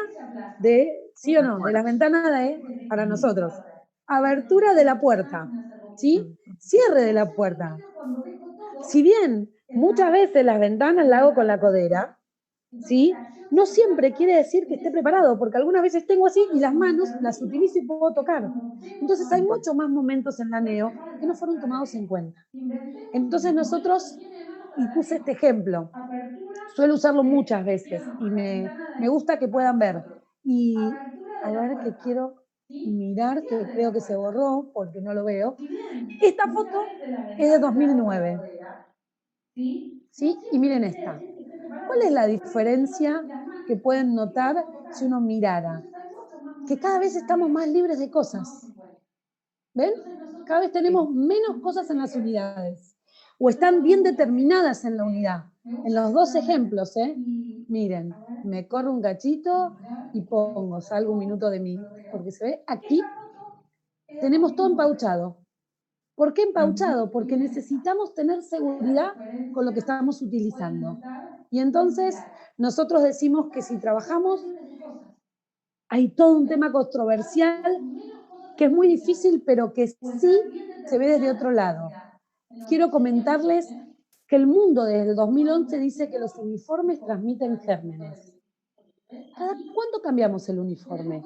de, sí o Las no, de las puertas. ventanas para Ujú. nosotros. Abertura de la puerta, ¿sí? Mm, Cierre de la puerta. Si bien muchas veces las ventanas las hago con la codera, ¿sí? No siempre quiere decir que esté preparado, porque algunas veces tengo así y las manos las utilizo y puedo tocar. Entonces hay tal cual. muchos más momentos en la neo que no fueron tomados en cuenta. Entonces nosotros, y puse este ejemplo, suelo usarlo muchas veces y me gusta que puedan ver. Y a ver que quiero mirar, que creo que se borró porque no lo veo. Esta foto es de 2009, ¿sí? Y miren esta. ¿Cuál es la diferencia que pueden notar si uno mirara? Que cada vez estamos más libres de cosas. ¿Ven? Cada vez Sí. tenemos menos cosas en las unidades. o están bien determinadas en la unidad. En los dos ejemplos, miren, me corro un cachito y pongo, salgo un minuto de mí, porque se ve aquí, tenemos todo empauchado. ¿Por qué empauchado? Porque necesitamos tener seguridad con lo que estamos utilizando. Y entonces nosotros decimos que si trabajamos, hay todo un tema controversial que es muy difícil, pero que sí se ve desde otro lado. Quiero comentarles que el mundo desde el 2011 dice que los uniformes transmiten gérmenes. ¿Cada cuánto cambiamos el uniforme?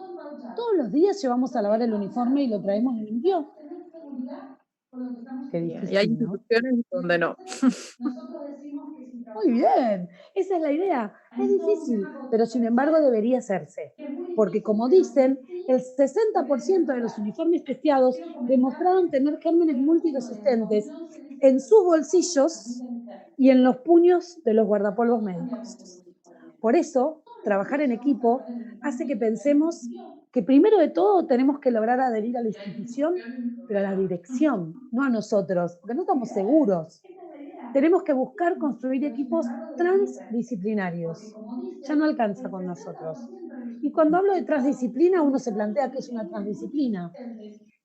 Todos los días llevamos a lavar el uniforme y lo traemos limpio. Qué Bien, y hay difícil, ¿no? instituciones donde no. Muy bien, esa es la idea. Es difícil, pero sin embargo debería hacerse. Porque como dicen, el 60% de los uniformes testeados demostraron tener gérmenes multiresistentes en sus bolsillos y en los puños de los guardapolvos médicos. Por eso, trabajar en equipo hace que pensemos que primero de todo tenemos que lograr adherir a la institución, pero a la dirección, no a nosotros, porque no estamos seguros. Tenemos que buscar construir equipos transdisciplinarios. Ya no alcanza con nosotros. Y cuando hablo de transdisciplina, uno se plantea que es una transdisciplina.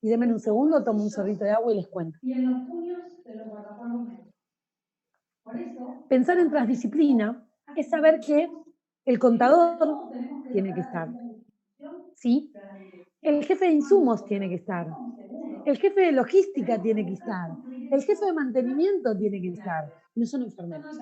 Y denme un segundo, tomo un sorbito de agua y les cuento. Pensar en transdisciplina es saber que el contador tiene que estar, ¿sí? El jefe de insumos tiene que estar, el jefe de logística tiene que estar, el jefe de mantenimiento tiene que estar. No son enfermeros,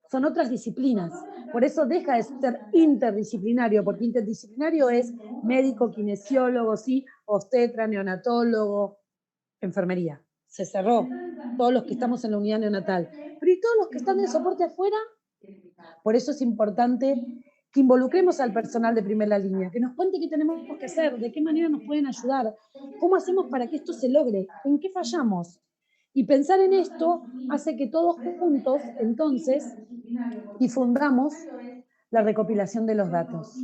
son otras disciplinas. Por eso deja de ser interdisciplinario, porque interdisciplinario es médico, kinesiólogo, ¿sí? Obstetra, neonatólogo, enfermería. Se cerró. Todos los que estamos en la unidad neonatal. Pero ¿y todos los que están en soporte afuera? Por eso es importante que involucremos al personal de primera línea, que nos cuente qué tenemos que hacer, de qué manera nos pueden ayudar, cómo hacemos para que esto se logre, en qué fallamos. Y pensar en esto hace que todos juntos, entonces, difundamos la recopilación de los datos.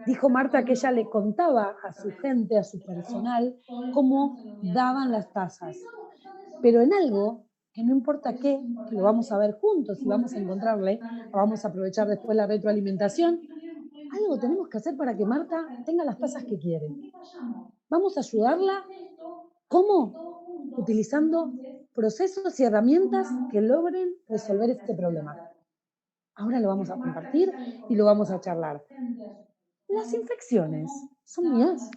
Dijo Marta que ella le contaba a su gente, a su personal, cómo daban las tasas, pero en algo que no importa qué, que lo vamos a ver juntos y vamos a encontrarle, vamos a aprovechar después la retroalimentación, algo tenemos que hacer para que Marta tenga las tasas que quiere. Vamos a ayudarla, ¿cómo? Utilizando procesos y herramientas que logren resolver este problema. Ahora lo vamos a compartir y lo vamos a charlar. Las infecciones son mías.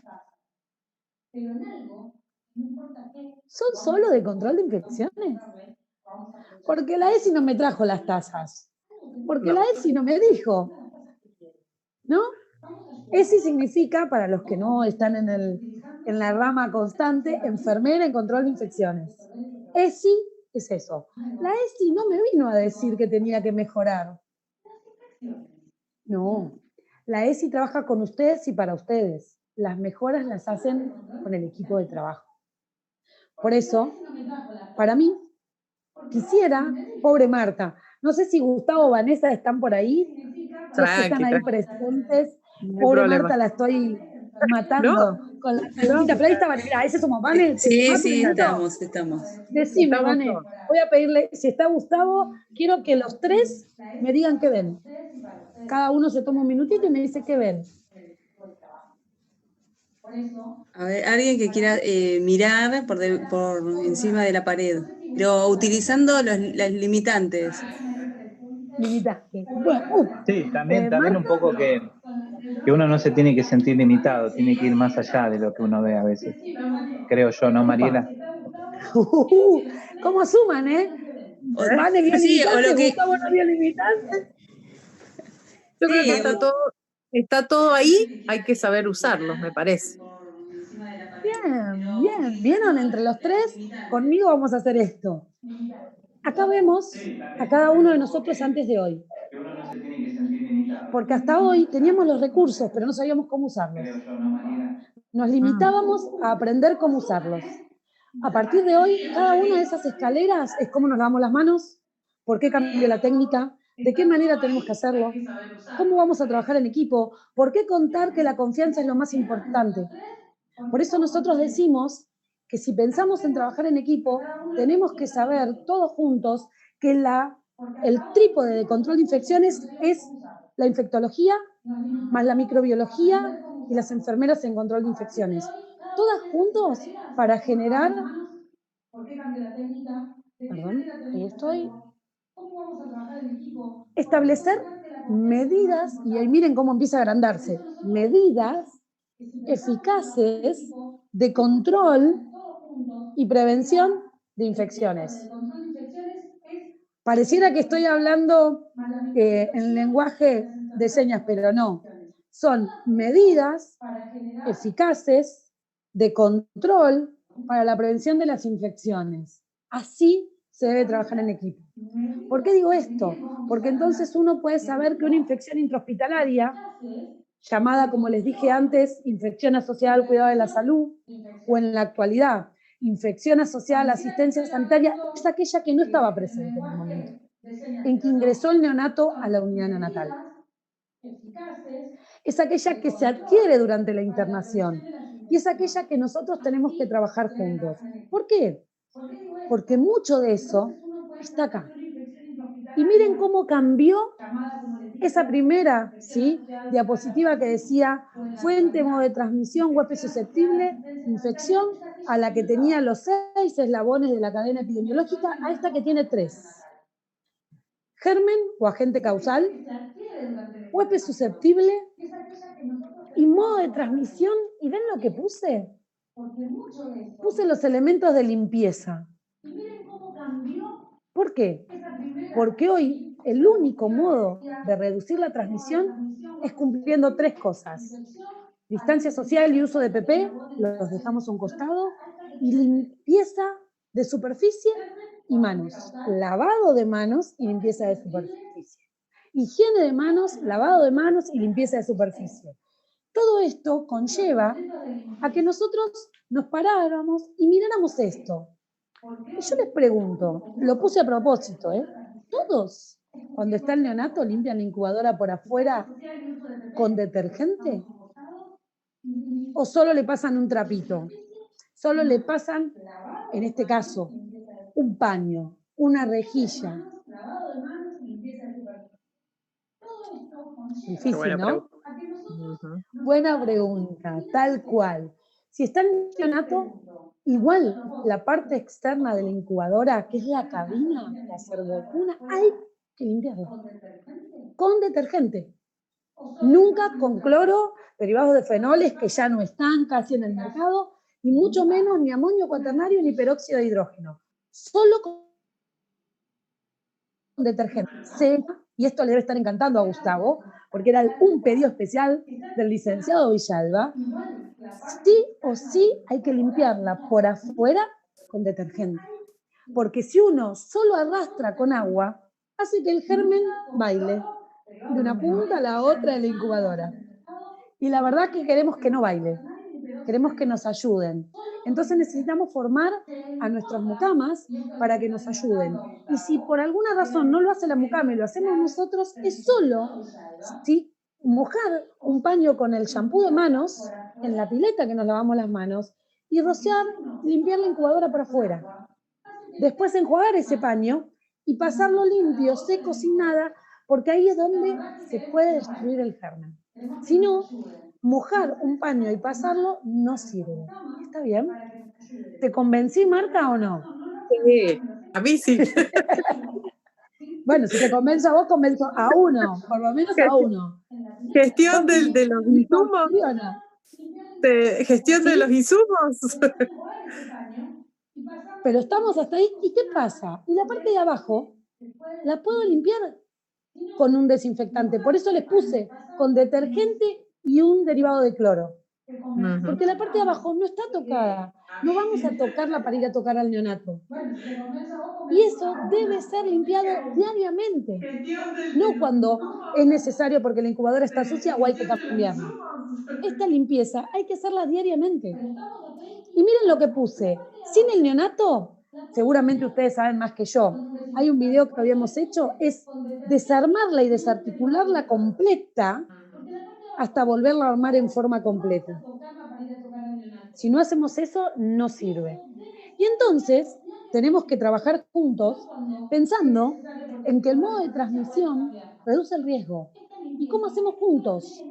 ¿Son solo de control de infecciones? Porque la ESI no me trajo las tasas. Porque la No. ESI no me dijo. ¿No? ESI significa, para los que no están en la rama constante, enfermera en control de infecciones. ESI es eso. La ESI no me vino a decir que tenía que mejorar. No. La ESI trabaja con ustedes y para ustedes. Las mejoras las hacen con el equipo de trabajo. Por eso, para mí, quisiera, pobre Marta, no sé si Gustavo o Vanessa están por ahí, si es que están Tranqui, ahí tranqui, presentes. no hay Pobre problema. Marta, la estoy No, matando con las no, preguntitas. Pero ahí está Vane, mira, ese somos. Vane, ¿te Sí, sumás un sí, minuto? estamos. Decime, estamos Vane. todos. Voy a pedirle, si está Gustavo, quiero que los tres me digan qué ven. Cada uno se toma un minutito y me dice qué ven. A ver, alguien que quiera mirar por encima de la pared, pero utilizando las limitantes. Limitaste. Bueno, Sí, también un Marta. poco que uno no se tiene que sentir limitado, tiene que ir más allá de lo que uno ve a veces. Creo yo, ¿no, Upa. Mariela? ¿Cómo suman, eh? Vane vio Sí, o limitante, lo que. Gustavo no vio limitante. Yo creo que Sí, está todo ahí, hay que saber usarlos, me parece. Bien, bien. ¿Vieron entre los tres? Conmigo vamos a hacer esto. Acá vemos a cada uno de nosotros antes de hoy. Que uno no se tiene que sentir limitado. Porque hasta hoy teníamos los recursos, pero no sabíamos cómo usarlos. Creo yo, ¿no, Mariela? Nos limitábamos a aprender cómo usarlos. A partir de hoy, cada una de esas escaleras es cómo nos lavamos las manos, por qué cambió la técnica, de qué manera tenemos que hacerlo, cómo vamos a trabajar en equipo, por qué contar que la confianza es lo más importante. Por eso nosotros decimos que si pensamos en trabajar en equipo, tenemos que saber todos juntos que el trípode de control de infecciones es la infectología más la microbiología y las enfermeras en control de infecciones. Todas juntos para generar, perdón, ahí estoy, establecer medidas, y ahí miren cómo empieza a agrandarse, medidas eficaces de control y prevención de infecciones. Pareciera que estoy hablando en lenguaje de señas, pero no. Son medidas eficaces de control para la prevención de las infecciones. Así se debe trabajar en equipo. ¿Por qué digo esto? Porque entonces uno puede saber que una infección intrahospitalaria, llamada, como les dije antes, infección asociada al cuidado de la salud, o en la actualidad, infección asociada a la asistencia sanitaria, es aquella que no estaba presente en el momento en que ingresó el neonato a la unidad neonatal. Es aquella que se adquiere durante la internación y es aquella que nosotros tenemos que trabajar juntos. ¿Por qué? Porque mucho de eso está acá. Y miren cómo cambió esa primera, ¿sí?, diapositiva que decía fuente, modo de transmisión, huésped susceptible, infección, a la que tenía los 6 eslabones de la cadena epidemiológica, a esta que tiene 3. Germen o agente causal, huésped susceptible y modo de transmisión. ¿Y ven lo que puse? Puse los elementos de limpieza. ¿Por qué? Porque hoy el único modo de reducir la transmisión es cumpliendo 3 cosas. Distancia social y uso de PP, los dejamos a un costado, y limpieza de superficie y manos. Lavado de manos y limpieza de superficie. Higiene de manos, lavado de manos y limpieza de superficie. Todo esto conlleva a que nosotros nos paráramos y miráramos esto. Y yo les pregunto, lo puse a propósito, ¿todos cuando está el neonato limpian la incubadora por afuera con detergente? ¿O solo le pasan un trapito? Solo le pasan, en este caso, un paño, una rejilla. Difícil, ¿no? Buena pregunta, tal cual. Si está el neonato, igual la parte externa de la incubadora, que es la cabina, la servocuna, hay que limpiarla. Con detergente. Nunca con cloro, derivados de fenoles que ya no están casi en el mercado, y mucho menos ni amonio cuaternario ni peróxido de hidrógeno. Solo con detergente. Y esto le debe estar encantando a Gustavo, porque era un pedido especial del licenciado Villalba. Sí o sí hay que limpiarla por afuera con detergente. Porque si uno solo arrastra con agua, hace que el germen baile de una punta a la otra de la incubadora. Y la verdad que queremos que no baile, queremos que nos ayuden. Entonces necesitamos formar a nuestras mucamas para que nos ayuden. Y si por alguna razón no lo hace la mucama y lo hacemos nosotros, es solo, ¿sí?, mojar un paño con el shampoo de manos en la pileta que nos lavamos las manos y rociar, limpiar la incubadora por afuera. Después enjuagar ese paño y pasarlo limpio, seco, sin nada, porque ahí es donde se puede destruir el germen. Si no, mojar un paño y pasarlo no sirve. ¿Está bien? ¿Te convencí, Marta, o no? Sí, a mí sí. Bueno, si te convenzo a vos, convenzo a uno, por lo menos a uno. Gestión de los insumos. Gestión de los insumos. Pero estamos hasta ahí. ¿Y qué pasa? Y la parte de abajo la puedo limpiar con un desinfectante. Por eso les puse con detergente y un derivado de cloro. Porque la parte de abajo no está tocada. No vamos a tocarla para ir a tocar al neonato. Y eso debe ser limpiado diariamente. No cuando es necesario porque la incubadora está sucia o hay que cambiarla. Esta limpieza hay que hacerla diariamente. Y miren lo que puse. Sin el neonato, seguramente ustedes saben más que yo. Hay un video que habíamos hecho, es desarmarla y desarticularla completa hasta volverla a armar en forma completa. Si no hacemos eso, no sirve. Y entonces tenemos que trabajar juntos pensando en que el modo de transmisión reduce el riesgo. ¿Y cómo hacemos juntos?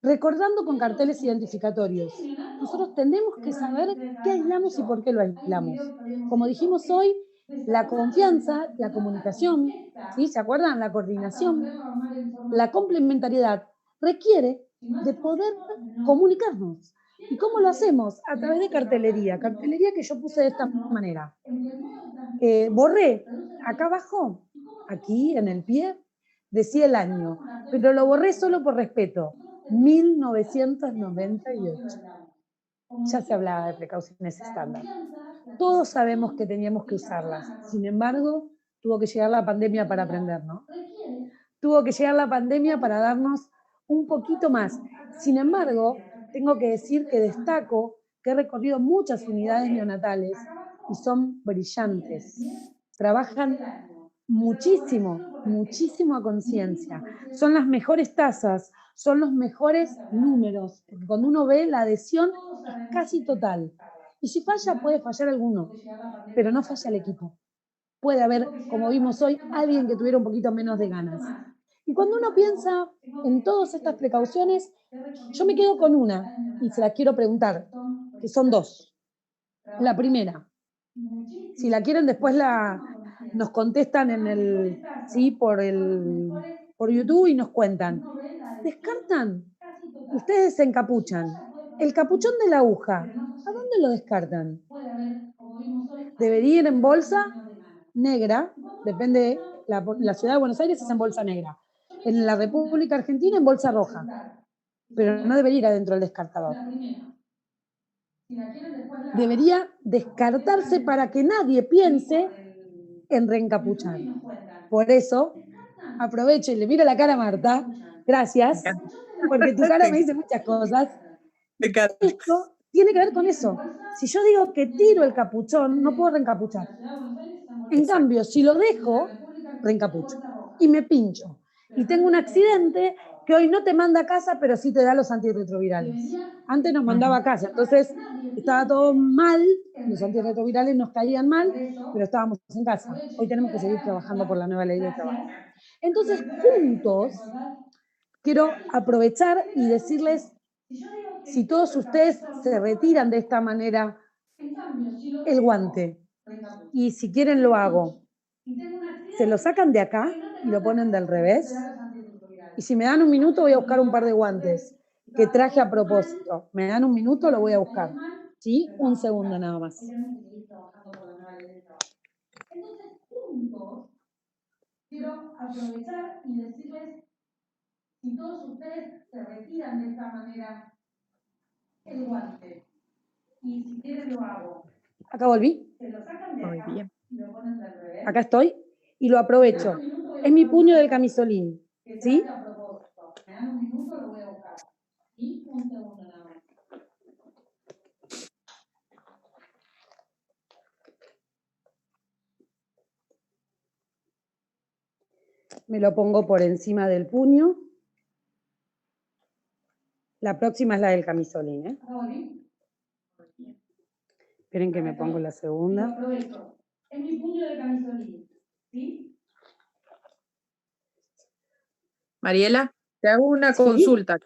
Recordando con carteles identificatorios. Nosotros tenemos que saber qué aislamos y por qué lo aislamos. Como dijimos hoy, la confianza, la comunicación, ¿sí? ¿Se acuerdan? La coordinación, la complementariedad requiere de poder comunicarnos. ¿Y cómo lo hacemos? A través de cartelería. Cartelería que yo puse de esta manera. Borré acá abajo, aquí en el pie, decía el año, pero lo borré solo por respeto. 1998. Ya se hablaba de precauciones estándar. Todos sabemos que teníamos que usarlas. Sin embargo, tuvo que llegar la pandemia para aprender, ¿no? Tuvo que llegar la pandemia para darnos un poquito más. Sin embargo, tengo que decir que destaco que he recorrido muchas unidades neonatales y son brillantes. Trabajan muchísimo, muchísimo a conciencia. Son las mejores tasas, son los mejores números. Porque cuando uno ve la adhesión es casi total. Y si falla, puede fallar alguno, pero no falla el equipo. Puede haber, como vimos hoy, alguien que tuviera un poquito menos de ganas. Y cuando uno piensa en todas estas precauciones, yo me quedo con una y se la quiero preguntar, que son dos. La primera, si la quieren después nos contestan por YouTube y nos cuentan. ¿Descartan? Ustedes se encapuchan. El capuchón de la aguja, ¿a dónde lo descartan? Debería ir en bolsa negra, depende, la ciudad de Buenos Aires es en bolsa negra. En la República Argentina en bolsa roja, pero no debería ir adentro del descartador. Debería descartarse para que nadie piense en reencapuchar. Por eso, aprovecho y le miro la cara a Marta, gracias, porque tu cara me dice muchas cosas. Esto tiene que ver con eso. Si yo digo que tiro el capuchón, no puedo reencapuchar. En cambio, si lo dejo, reencapucho y me pincho. Y tengo un accidente que hoy no te manda a casa, pero sí te da los antirretrovirales. Antes nos mandaba a casa, entonces estaba todo mal, los antirretrovirales nos caían mal, pero estábamos en casa. Hoy tenemos que seguir trabajando por la nueva ley de trabajo. Entonces, juntos, quiero aprovechar y decirles, si todos ustedes se retiran de esta manera el guante, y si quieren lo hago, se lo sacan de acá y lo ponen del revés. Y si me dan un minuto voy a buscar un par de guantes que traje a propósito. Me dan un minuto, lo voy a buscar. ¿Sí? Un segundo nada más. Entonces, juntos, quiero aprovechar y decirles, si todos ustedes se retiran de esta manera el guante, y si quieren lo hago. Acá volví. Se lo sacan de acá y lo ponen del revés. Acá estoy y lo aprovecho. Es mi puño del camisolín. ¿Sí? Me dan un minuto, lo voy a buscar. ¿Sí? Un segundo nada más. Me lo pongo por encima del puño. La próxima es la del camisolín, ¿eh? Esperen que me pongo la segunda. Aprovecho. Es mi puño del camisolín. ¿Sí? Mariela, te hago una consulta.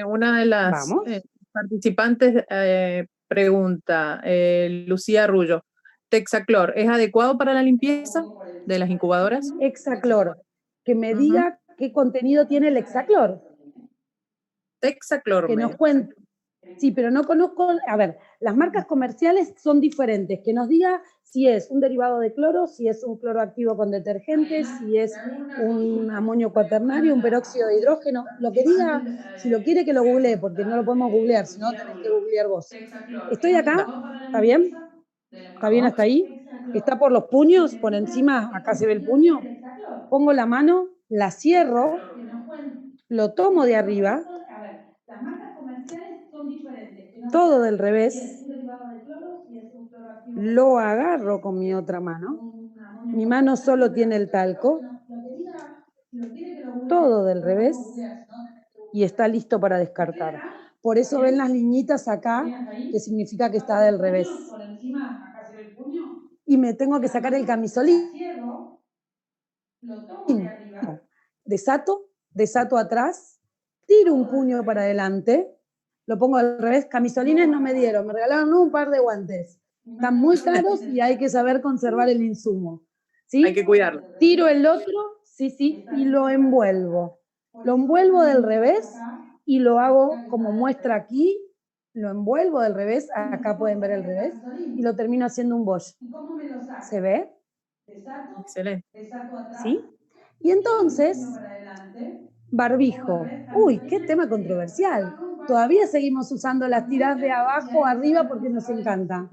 Una de las participantes pregunta, Lucía Arrullo, ¿Texaclor es adecuado para la limpieza de las incubadoras? Hexaclor. Que me diga qué contenido tiene el hexaclor. Texaclor. Que nos cuente. Sí, pero no conozco, a ver, las marcas comerciales son diferentes, que nos diga si es un derivado de cloro, si es un cloro activo con detergentes, si es un amonio cuaternario, un peróxido de hidrógeno, lo que diga, si lo quiere que lo googlee, porque no lo podemos googlear, si no tenés que googlear vos. Estoy acá, ¿está bien? ¿Está bien hasta ahí? ¿Está por los puños, por encima, acá se ve el puño? Pongo la mano, la cierro, lo tomo de arriba, las marcas comerciales son diferentes. Todo del revés. Lo agarro con mi otra mano. Mi mano solo tiene el talco. Todo del revés. Y está listo para descartar. Por eso ven las liñitas acá, que significa que está del revés. Y me tengo que sacar el camisolín. Desato atrás, tiro un puño para adelante, lo pongo al revés. Camisolines no me dieron, me regalaron un par de guantes. Están muy caros y hay que saber conservar el insumo. ¿Sí? Hay que cuidarlo. Tiro el otro, sí, y lo envuelvo. Lo envuelvo del revés y lo hago como muestra aquí. Lo envuelvo del revés, acá pueden ver el revés, y lo termino haciendo un bosch. ¿Se ve? Excelente. ¿Sí? Y entonces, barbijo. Uy, qué tema controversial. Todavía seguimos usando las tiras de abajo arriba porque nos encanta.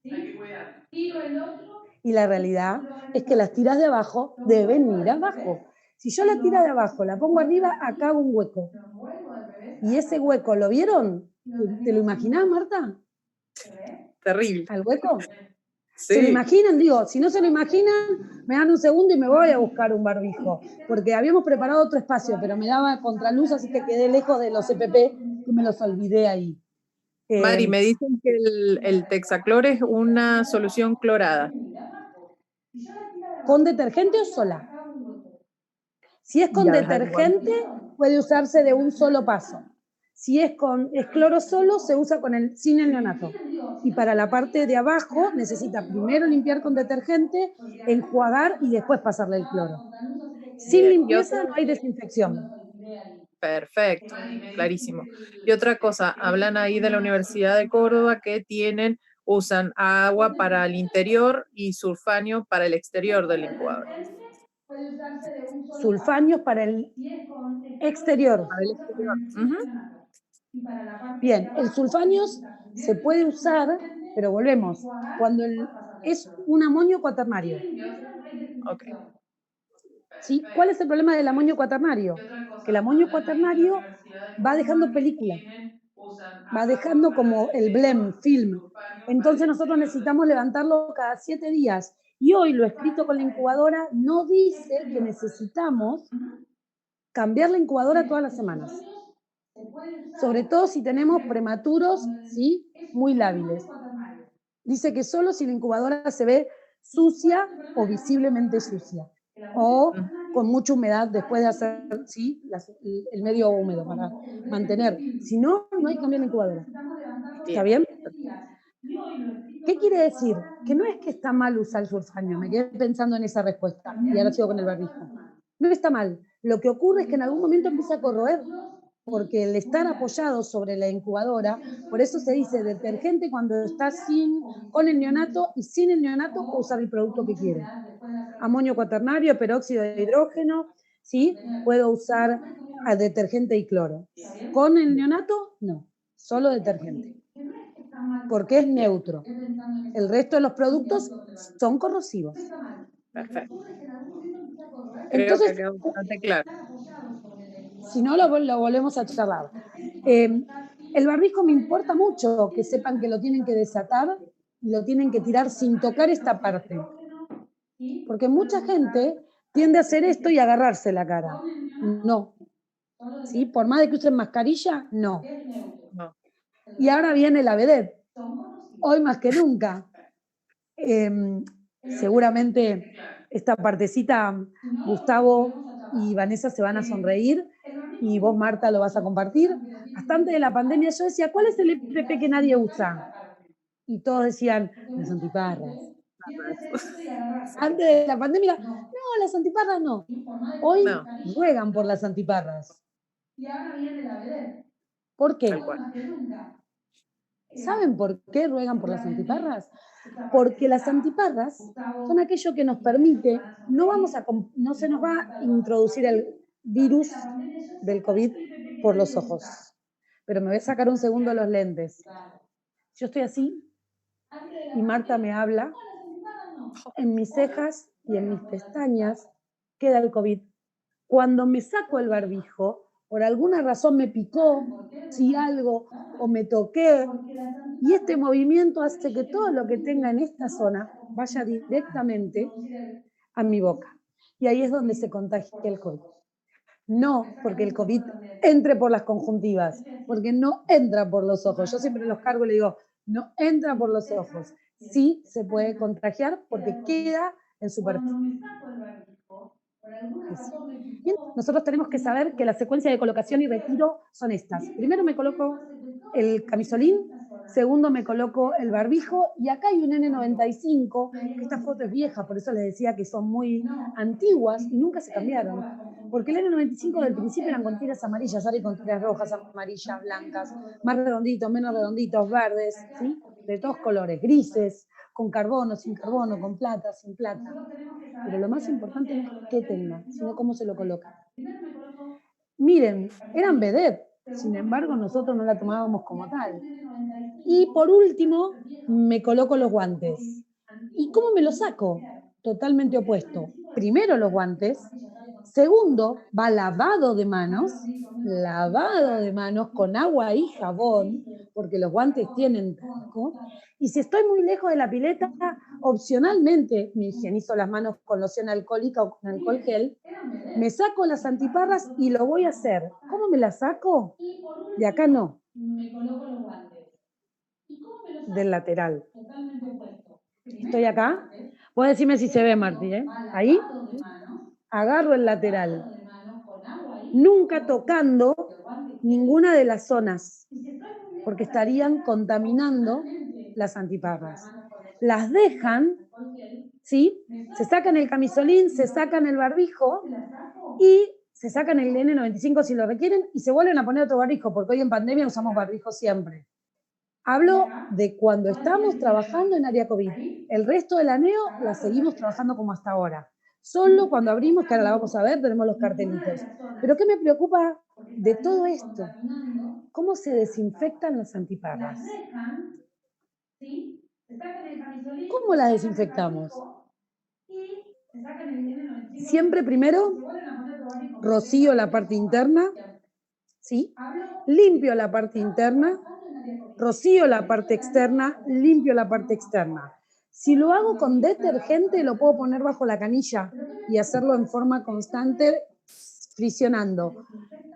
Hay que cuidarlo. Y la realidad es que las tiras de abajo deben ir abajo. Si yo la tira de abajo la pongo arriba, acá hago un hueco. Y ese hueco, ¿lo vieron? ¿Te lo imaginás, Marta? Terrible. ¿Al hueco? Sí. ¿Se lo imaginan? Digo, si no se lo imaginan, me dan un segundo y me voy a buscar un barbijo. Porque habíamos preparado otro espacio, pero me daba contraluz, así que quedé lejos de los EPP y me los olvidé ahí. Mari, me dicen que el Texaclor es una solución clorada. ¿Con detergente o sola? Si es con detergente, puede usarse de un solo paso. Si es cloro solo, se usa sin el neonato. Y para la parte de abajo, necesita primero limpiar con detergente, enjuagar y después pasarle el cloro. Sin limpieza no hay desinfección. Perfecto, clarísimo. Y otra cosa, hablan ahí de la Universidad de Córdoba que usan agua para el interior y sulfanio para el exterior del incubador. Sulfanios para el exterior. Para el exterior. Bien, el sulfanios se puede usar, pero volvemos, cuando es un amonio cuaternario. Okay. ¿Sí? ¿Cuál es el problema del amonio cuaternario? Que el amonio cuaternario va dejando película, va dejando como el blem, film. Entonces nosotros necesitamos levantarlo cada 7 días. Y hoy lo escrito con la incubadora no dice que necesitamos cambiar la incubadora todas las semanas. Sobre todo si tenemos prematuros, ¿sí? Muy lábiles. Dice que solo si la incubadora se ve sucia o visiblemente sucia. O con mucha humedad después de hacer, ¿sí? El medio húmedo para mantener. Si no, no hay que cambiar la incubadora. ¿Está bien? ¿Qué quiere decir? Que no es que está mal usar el sulfanio. Me quedé pensando en esa respuesta y ahora sigo con el barbijo. No está mal. Lo que ocurre es que en algún momento empieza a corroer, porque el estar apoyado sobre la incubadora, por eso se dice detergente cuando está con el neonato, y sin el neonato puede usar el producto que quiere. Amonio cuaternario, peróxido de hidrógeno, ¿sí? Puedo usar detergente y cloro. Con el neonato, no, solo detergente. Porque es neutro. El resto de los productos son corrosivos. Perfecto. Entonces, creo que quedó bastante claro. Si no, lo volvemos a charlar. El barbijo me importa mucho que sepan que lo tienen que desatar y lo tienen que tirar sin tocar esta parte. Porque mucha gente tiende a hacer esto y agarrarse la cara. No. ¿Sí? Por más de que usen mascarilla, no. Y ahora viene la vedette. Hoy más que nunca. Seguramente esta partecita, Gustavo y Vanessa se van a sonreír y vos, Marta, lo vas a compartir. Hasta antes de la pandemia yo decía, ¿cuál es el EPP que nadie usa? Y todos decían, las antiparras. Antes de la pandemia, no, las antiparras no. Hoy ruegan por las antiparras. ¿Por qué? ¿Saben por qué ruegan por las antiparras? Porque las antiparras son aquello que nos permite, no se nos va a introducir el virus del COVID por los ojos. Pero me voy a sacar un segundo los lentes. Yo estoy así y Marta me habla. En mis cejas y en mis pestañas queda el COVID. Cuando me saco el barbijo, por alguna razón me picó, si algo, o me toqué, y este movimiento hace que todo lo que tenga en esta zona vaya directamente a mi boca. Y ahí es donde se contagia el COVID. No porque el COVID entre por las conjuntivas, porque no entra por los ojos. Yo siempre los cargo y le digo, no entra por los ojos. Sí se puede contagiar porque queda en superficie. Bien, nosotros tenemos que saber que la secuencia de colocación y retiro son estas. Primero me coloco el camisolín, segundo me coloco el barbijo y acá hay un N95, que esta foto es vieja, por eso les decía que son muy antiguas y nunca se cambiaron. Porque el N95 del principio eran con tiras amarillas, ahora hay con tiras rojas, amarillas, blancas, más redonditos, menos redonditos, verdes, ¿sí? De todos colores, grises, con carbono, sin carbono, con plata, sin plata. Pero lo más importante no es qué tenga, sino cómo se lo coloca. Miren, eran vedette, sin embargo nosotros no la tomábamos como tal. Y por último, me coloco los guantes. ¿Y cómo me los saco? Totalmente opuesto. Primero los guantes, segundo va lavado de manos con agua y jabón, porque los guantes tienen talco, y si estoy muy lejos de la pileta, opcionalmente me higienizo las manos con loción alcohólica o con alcohol gel, me saco las antiparras y lo voy a hacer. ¿Cómo me las saco? De acá no. Del lateral. Estoy acá. Puedes decirme si se ve, Martí, ¿eh? Ahí. Agarro el lateral. Nunca tocando ninguna de las zonas, porque estarían contaminando las antiparras. Las dejan, ¿sí? Se sacan el camisolín, se sacan el barbijo y se sacan el N95 si lo requieren y se vuelven a poner otro barbijo, porque hoy en pandemia usamos barbijo siempre. Hablo de cuando estamos trabajando en área COVID. El resto del ANEO la seguimos trabajando como hasta ahora. Solo cuando abrimos, que ahora la vamos a ver, tenemos los cartelitos. Pero ¿qué me preocupa de todo esto? ¿Cómo se desinfectan las antiparras? ¿Cómo las desinfectamos? Siempre primero rocío la parte interna, ¿sí? Limpio la parte interna, rocío la parte externa, limpio la parte externa. Si lo hago con detergente, lo puedo poner bajo la canilla y hacerlo en forma constante, friccionando.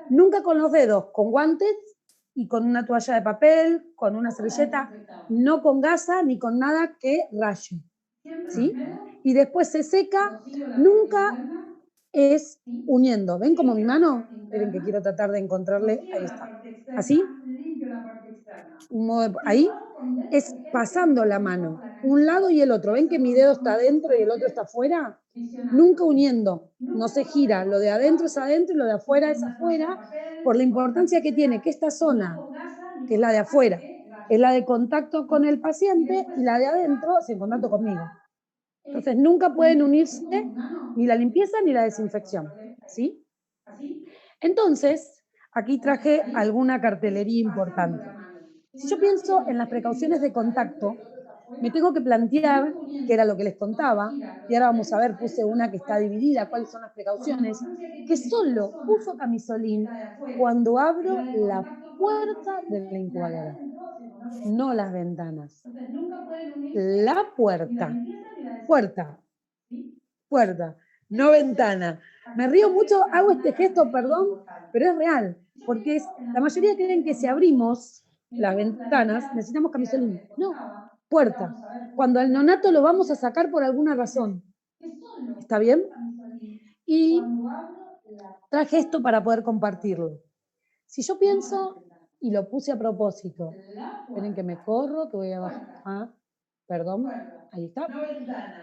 Nunca con los dedos, con guantes y con una toalla de papel, con una servilleta, no con gasa ni con nada que raye. ¿Sí? Y después se seca, nunca es uniendo. ¿Ven como mi mano? Esperen que quiero tratar de encontrarle, ahí está. ¿Así? Ahí es pasando la mano, un lado y el otro. ¿Ven que mi dedo está adentro y el otro está afuera? Nunca uniendo, no se gira. Lo de adentro es adentro y lo de afuera es afuera, por la importancia que tiene que esta zona, que es la de afuera, es la de contacto con el paciente y la de adentro es en contacto conmigo. Entonces, nunca pueden unirse ni la limpieza ni la desinfección, ¿sí? Entonces, aquí traje alguna cartelería importante. Si yo pienso en las precauciones de contacto, me tengo que plantear, que era lo que les contaba, y ahora vamos a ver, puse una que está dividida, cuáles son las precauciones, que solo uso camisolín cuando abro la puerta de la incubadora, no las ventanas. La puerta, puerta, no ventana. Me río mucho, hago este gesto, perdón, pero es real, porque la mayoría creen que si abrimos las ventanas necesitamos camisolín. No, puerta. Cuando al neonato lo vamos a sacar por alguna razón. ¿Está bien? Y traje esto para poder compartirlo. Si yo pienso, y lo puse a propósito, esperen que me corro, que voy a bajar, perdón, ahí está.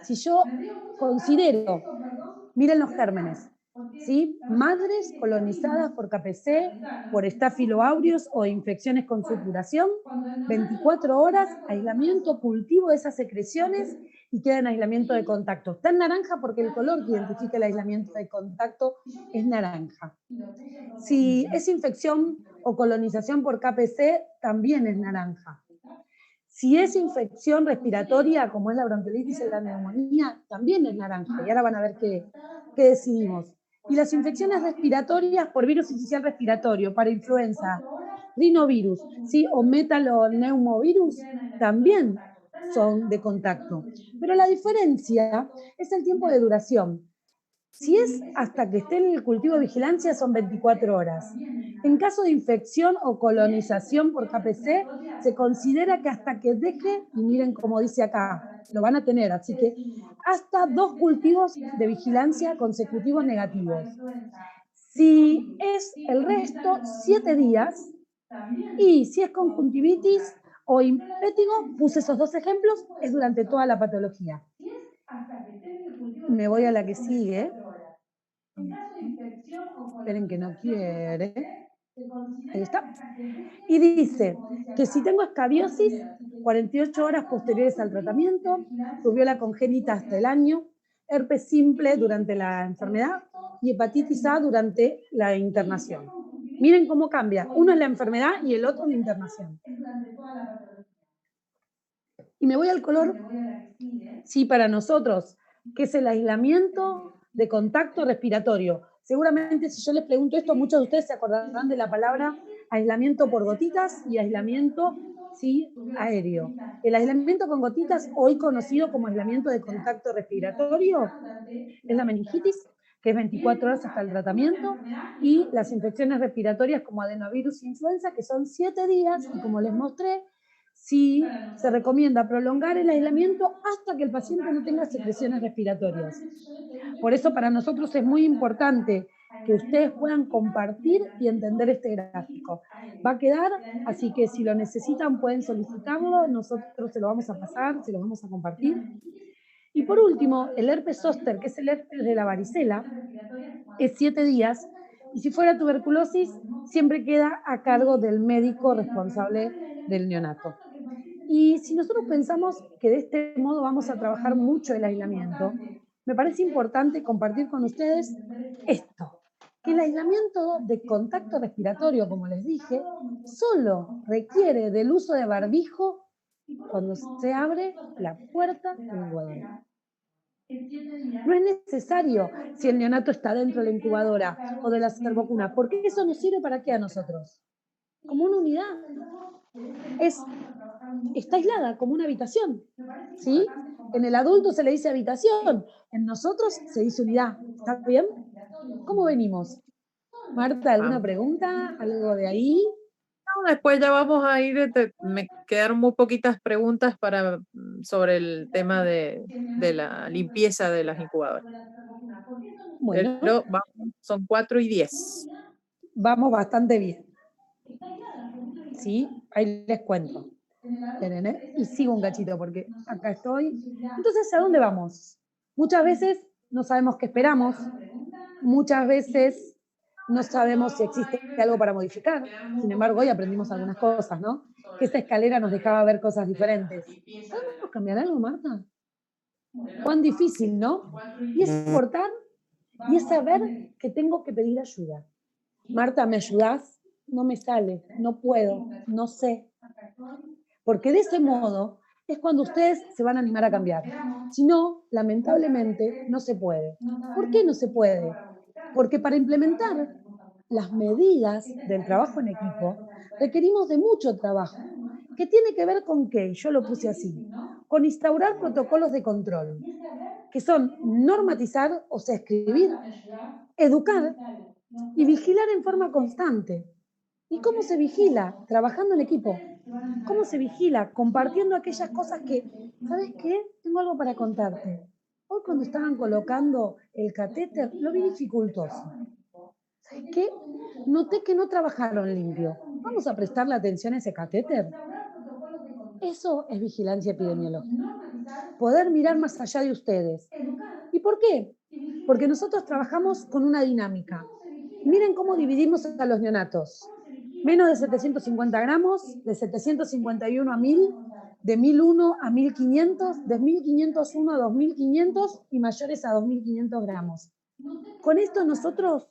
Si yo considero, miren los gérmenes, ¿sí? Madres colonizadas por KPC, por Staphylo aureus o infecciones con supuración, 24 horas, aislamiento, cultivo de esas secreciones y queda en aislamiento de contacto. Está en naranja porque el color que identifica el aislamiento de contacto es naranja. Si es infección o colonización por KPC, también es naranja. Si es infección respiratoria, como es la bronquiolitis y la neumonía, también es naranja. Y ahora van a ver qué decidimos. Y las infecciones respiratorias por virus incisional respiratorio, para influenza, rinovirus, ¿sí? O metaloneumovirus, también son de contacto. Pero la diferencia es el tiempo de duración. Si es hasta que esté en el cultivo de vigilancia, son 24 horas. En caso de infección o colonización por KPC, se considera que hasta que deje, y miren cómo dice acá, lo van a tener, así que hasta 2 cultivos de vigilancia consecutivos negativos. Si es el resto, 7 días, y si es conjuntivitis o impétigo, puse esos 2 ejemplos, es durante toda la patología. Me voy a la que sigue. Esperen que no quiere. Ahí está. Y dice que si tengo escabiosis, 48 horas posteriores al tratamiento, rubiola congénita hasta el año, herpes simple durante la enfermedad y hepatitis A durante la internación. Miren cómo cambia. Uno es la enfermedad y el otro la internación. Y me voy al color, sí, para nosotros, que es el aislamiento de contacto respiratorio. Seguramente si yo les pregunto esto, muchos de ustedes se acordarán de la palabra aislamiento por gotitas y aislamiento, sí, aéreo. El aislamiento con gotitas, hoy conocido como aislamiento de contacto respiratorio, es la meningitis, que es 24 horas hasta el tratamiento, y las infecciones respiratorias como adenovirus e influenza, que son 7 días, y como les mostré, sí se recomienda prolongar el aislamiento hasta que el paciente no tenga secreciones respiratorias. Por eso para nosotros es muy importante que ustedes puedan compartir y entender este gráfico. Va a quedar, así que si lo necesitan pueden solicitarlo, nosotros se lo vamos a pasar, se lo vamos a compartir. Y por último, el herpes zóster, que es el herpes de la varicela, es 7 días, y si fuera tuberculosis, siempre queda a cargo del médico responsable del neonato. Y si nosotros pensamos que de este modo vamos a trabajar mucho el aislamiento, me parece importante compartir con ustedes esto, que el aislamiento de contacto respiratorio, como les dije, solo requiere del uso de barbijo cuando se abre la puerta del incubadora. No es necesario si el neonato está dentro de la incubadora o de la cervocuna, porque eso nos sirve para qué a nosotros, como una unidad. Está aislada, como una habitación, ¿sí? En el adulto se le dice habitación, en nosotros se dice unidad. ¿Está bien? ¿Cómo venimos? Marta, ¿alguna pregunta? ¿Algo de ahí? No, después ya vamos a ir, me quedaron muy poquitas preguntas sobre el tema de la limpieza de las incubadoras. Bueno, pero vamos, son 4:10. Vamos bastante bien. ¿Sí? Ahí les cuento. Esperen, ¿eh? Y sigo un cachito porque acá estoy. Entonces, ¿a dónde vamos? Muchas veces no sabemos qué esperamos. Muchas veces no sabemos si existe algo para modificar. Sin embargo, hoy aprendimos algunas cosas, ¿no? Que esta escalera nos dejaba ver cosas diferentes. ¿Podemos cambiar algo, Marta? Cuán difícil, ¿no? Y es cortar y es saber que tengo que pedir ayuda. Marta, ¿me ayudás? No me sale, no puedo, no sé. Porque de ese modo es cuando ustedes se van a animar a cambiar. Si no, lamentablemente, no se puede. ¿Por qué no se puede? Porque para implementar las medidas del trabajo en equipo requerimos de mucho trabajo. ¿Qué tiene que ver con qué? Yo lo puse así. Con instaurar protocolos de control, que son normatizar, o sea, escribir, educar y vigilar en forma constante. ¿Y cómo se vigila? Trabajando en equipo. ¿Cómo se vigila? Compartiendo aquellas cosas que, ¿sabes qué? Tengo algo para contarte. Hoy cuando estaban colocando el catéter, lo vi dificultoso. ¿Sabes qué? Noté que no trabajaron limpio. ¿Vamos a prestarle atención a ese catéter? Eso es vigilancia epidemiológica. Poder mirar más allá de ustedes. ¿Y por qué? Porque nosotros trabajamos con una dinámica. Miren cómo dividimos a los neonatos. Menos de 750 gramos, de 751 a 1000, de 1001 a 1500, de 1501 a 2500 y mayores a 2500 gramos. Con esto nosotros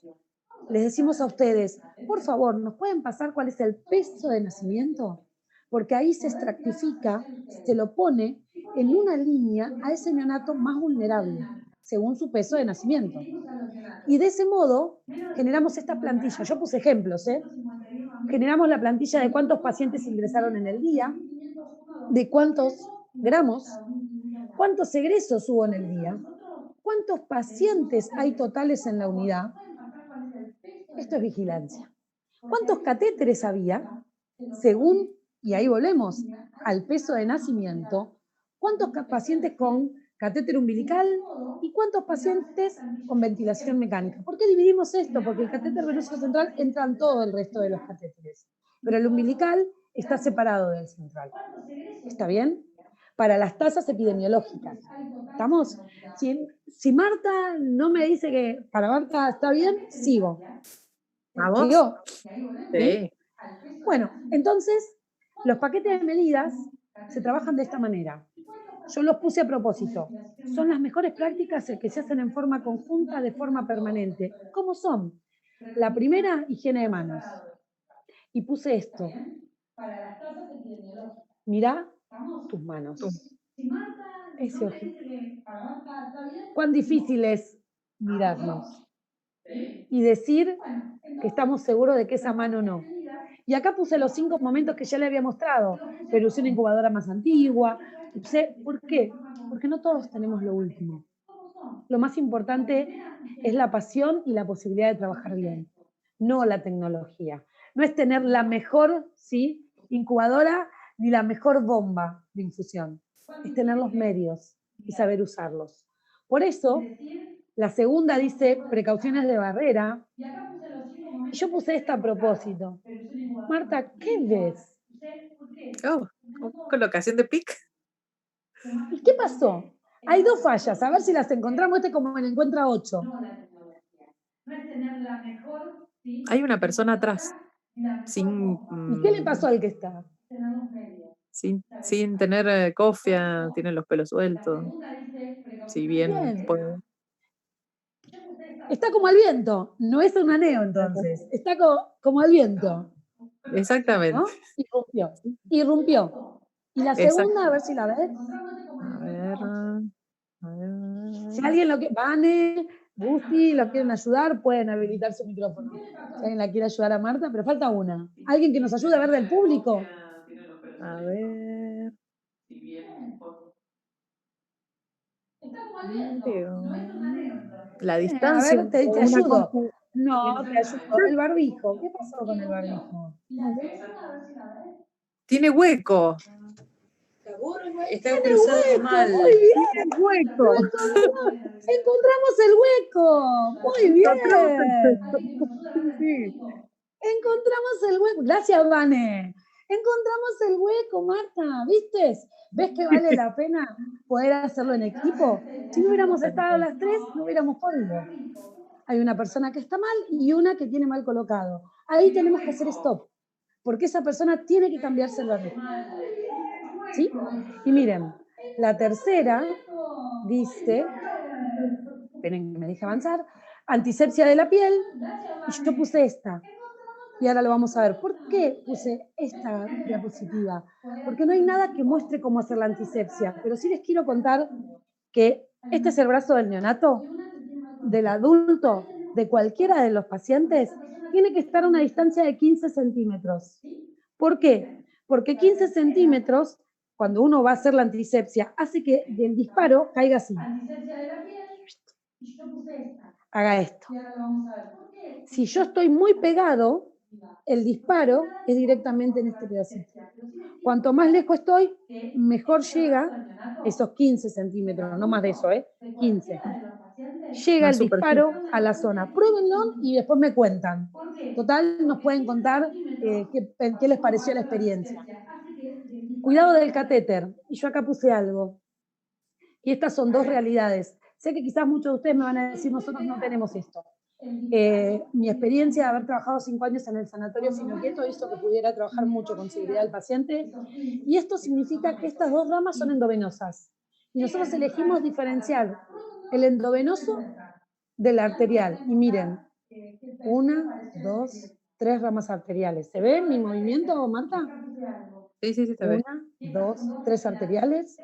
les decimos a ustedes, por favor, ¿nos pueden pasar cuál es el peso de nacimiento? Porque ahí se estratifica, se lo pone en una línea a ese neonato más vulnerable, según su peso de nacimiento. Y de ese modo generamos esta plantilla. Yo puse ejemplos, ¿eh? Generamos la plantilla de cuántos pacientes ingresaron en el día, de cuántos gramos, cuántos egresos hubo en el día, ¿Cuántos pacientes hay totales en la unidad? Esto es vigilancia. ¿Cuántos catéteres había? Según, y ahí volvemos al peso de nacimiento, ¿cuántos pacientes con catéter umbilical y cuántos pacientes con ventilación mecánica? ¿Por qué dividimos esto? Porque el catéter venoso central entra en todo el resto de los catéteres, pero el umbilical está separado del central. ¿Está bien? Para las tasas epidemiológicas. ¿Estamos? Si Marta no me dice que para Marta está bien, sigo. ¿Vamos? ¿Sigo? Sí. Bueno, entonces, los paquetes de medidas se trabajan de esta manera. Yo los puse a propósito. Son las mejores prácticas que se hacen en forma conjunta, de forma permanente. ¿Cómo son? La primera, higiene de manos. Y puse esto. Mirá tus manos. Ese ojito. ¿Cuán difícil es mirarnos? Y decir que estamos seguros de que esa mano no. Y acá puse los 5 momentos que ya le había mostrado, pero usé una incubadora más antigua. ¿Por qué? Porque no todos tenemos lo último. Lo más importante es la pasión y la posibilidad de trabajar bien, no la tecnología. No es tener la mejor, ¿sí?, incubadora ni la mejor bomba de infusión. Es tener los medios y saber usarlos. Por eso, la segunda dice precauciones de barrera. Y yo puse esta a propósito. Marta, ¿qué ves? Oh, colocación de PIC. ¿Y qué pasó? Hay 2 fallas, a ver si las encontramos. Este como en encuentra 8. Hay una persona atrás, sin, ¿Y qué le pasó al que está? sin tener cofia, tiene los pelos sueltos. Si bien puede. Está como al viento, no es un aneo entonces, está como al viento. Exactamente. ¿No? Irrumpió. Y la segunda, a ver si la ves. A ver. Si alguien Vane, Gusti, lo quieren ayudar, pueden habilitar su micrófono. Si alguien la quiere ayudar a Marta, pero falta una. ¿Alguien que nos ayude a ver del público? A ver. La distancia. A ver, te ayudo. No, te ayudo. El barbijo. ¿Qué pasó con el barbijo? Tiene hueco. Está cruzado mal. Muy bien. Tiene hueco. Encontramos el hueco. Muy bien. Sí. Encontramos el hueco. Gracias, Vane. Encontramos el hueco, Marta. ¿Viste? ¿Ves que vale la pena poder hacerlo en equipo? Si no hubiéramos estado las 3, no hubiéramos podido. Hay una persona que está mal y una que tiene mal colocado. Ahí tenemos que hacer stop, porque esa persona tiene que cambiarse el barbijo. ¿Sí? Y miren, la tercera dice, esperen que me deje avanzar, antisepsia de la piel, y yo puse esta. Y ahora lo vamos a ver. ¿Por qué puse esta diapositiva? Porque no hay nada que muestre cómo hacer la antisepsia, pero sí les quiero contar que este es el brazo del neonato, del adulto, de cualquiera de los pacientes, tiene que estar a una distancia de 15 centímetros. ¿Por qué? Porque 15 centímetros, cuando uno va a hacer la antisepsia, hace que del disparo caiga así. Haga esto. Si yo estoy muy pegado, el disparo es directamente en este pedacito. Cuanto más lejos estoy, mejor llega esos 15 centímetros, no más de eso, 15. Llega Más el disparo a la zona. Pruébenlo y después me cuentan. Total, nos pueden contar qué les pareció la experiencia. Cuidado del catéter. Y yo acá puse algo. Y estas son 2 realidades. Sé que quizás muchos de ustedes me van a decir, nosotros no tenemos esto. Mi experiencia de haber trabajado 5 años en el sanatorio Finoquieto hizo que pudiera trabajar mucho con seguridad del paciente. Y esto significa que estas 2 ramas son endovenosas. Y nosotros elegimos diferenciar el endovenoso del arterial. Y miren, 1, 2, 3 ramas arteriales. ¿Se ve mi movimiento, Marta? Sí, se ve. 1, 2, 3 arteriales.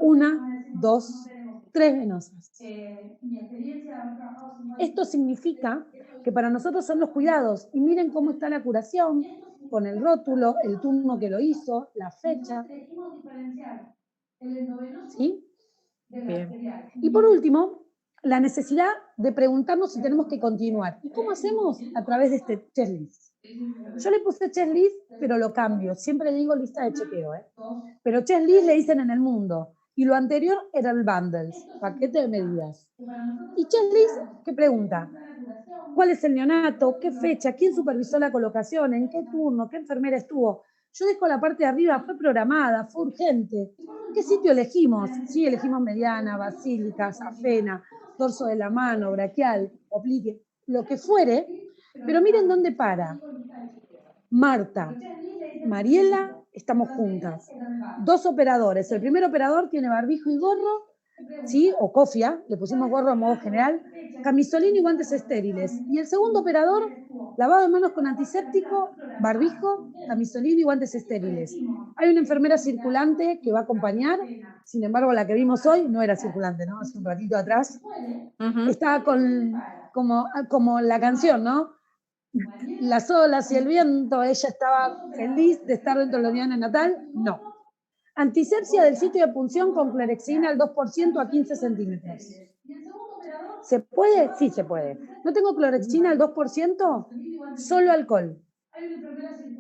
1, 2, 3 venosas. Esto significa que para nosotros son los cuidados. Y miren cómo está la curación, con el rótulo, el turno que lo hizo, la fecha. ¿Sí? Bien. Y por último, la necesidad de preguntarnos si tenemos que continuar. ¿Y cómo hacemos? A través de este checklist. Yo le puse checklist, pero lo cambio. Siempre digo lista de chequeo, ¿eh? Pero checklist le dicen en el mundo. Y lo anterior era el bundles, paquete de medidas. Y checklist, ¿qué pregunta? ¿Cuál es el neonato? ¿Qué fecha? ¿Quién supervisó la colocación? ¿En qué turno? ¿Qué enfermera estuvo? Yo dejo la parte de arriba, fue programada, fue urgente. ¿Qué sitio elegimos? Sí, elegimos mediana, basílica, safena, dorso de la mano, braquial, oblique, lo que fuere, pero miren dónde para. Marta, Mariela, estamos juntas. 2 operadores. El primer operador tiene barbijo y gorro, ¿sí? O cofia, le pusimos gorro a modo general, camisolín y guantes estériles. Y el segundo operador, lavado de manos con antiséptico, barbijo, camisolín y guantes estériles. Hay una enfermera circulante que va a acompañar, sin embargo la que vimos hoy no era circulante, ¿no? Hace un ratito atrás. Estaba como la canción, ¿no? Las olas y el viento, ella estaba feliz de estar dentro de la unidad neonatal, no. Antisepsia del sitio de punción con clorexina al 2% a 15 centímetros. ¿Se puede? Sí se puede. ¿No tengo clorexina al 2%? Solo alcohol.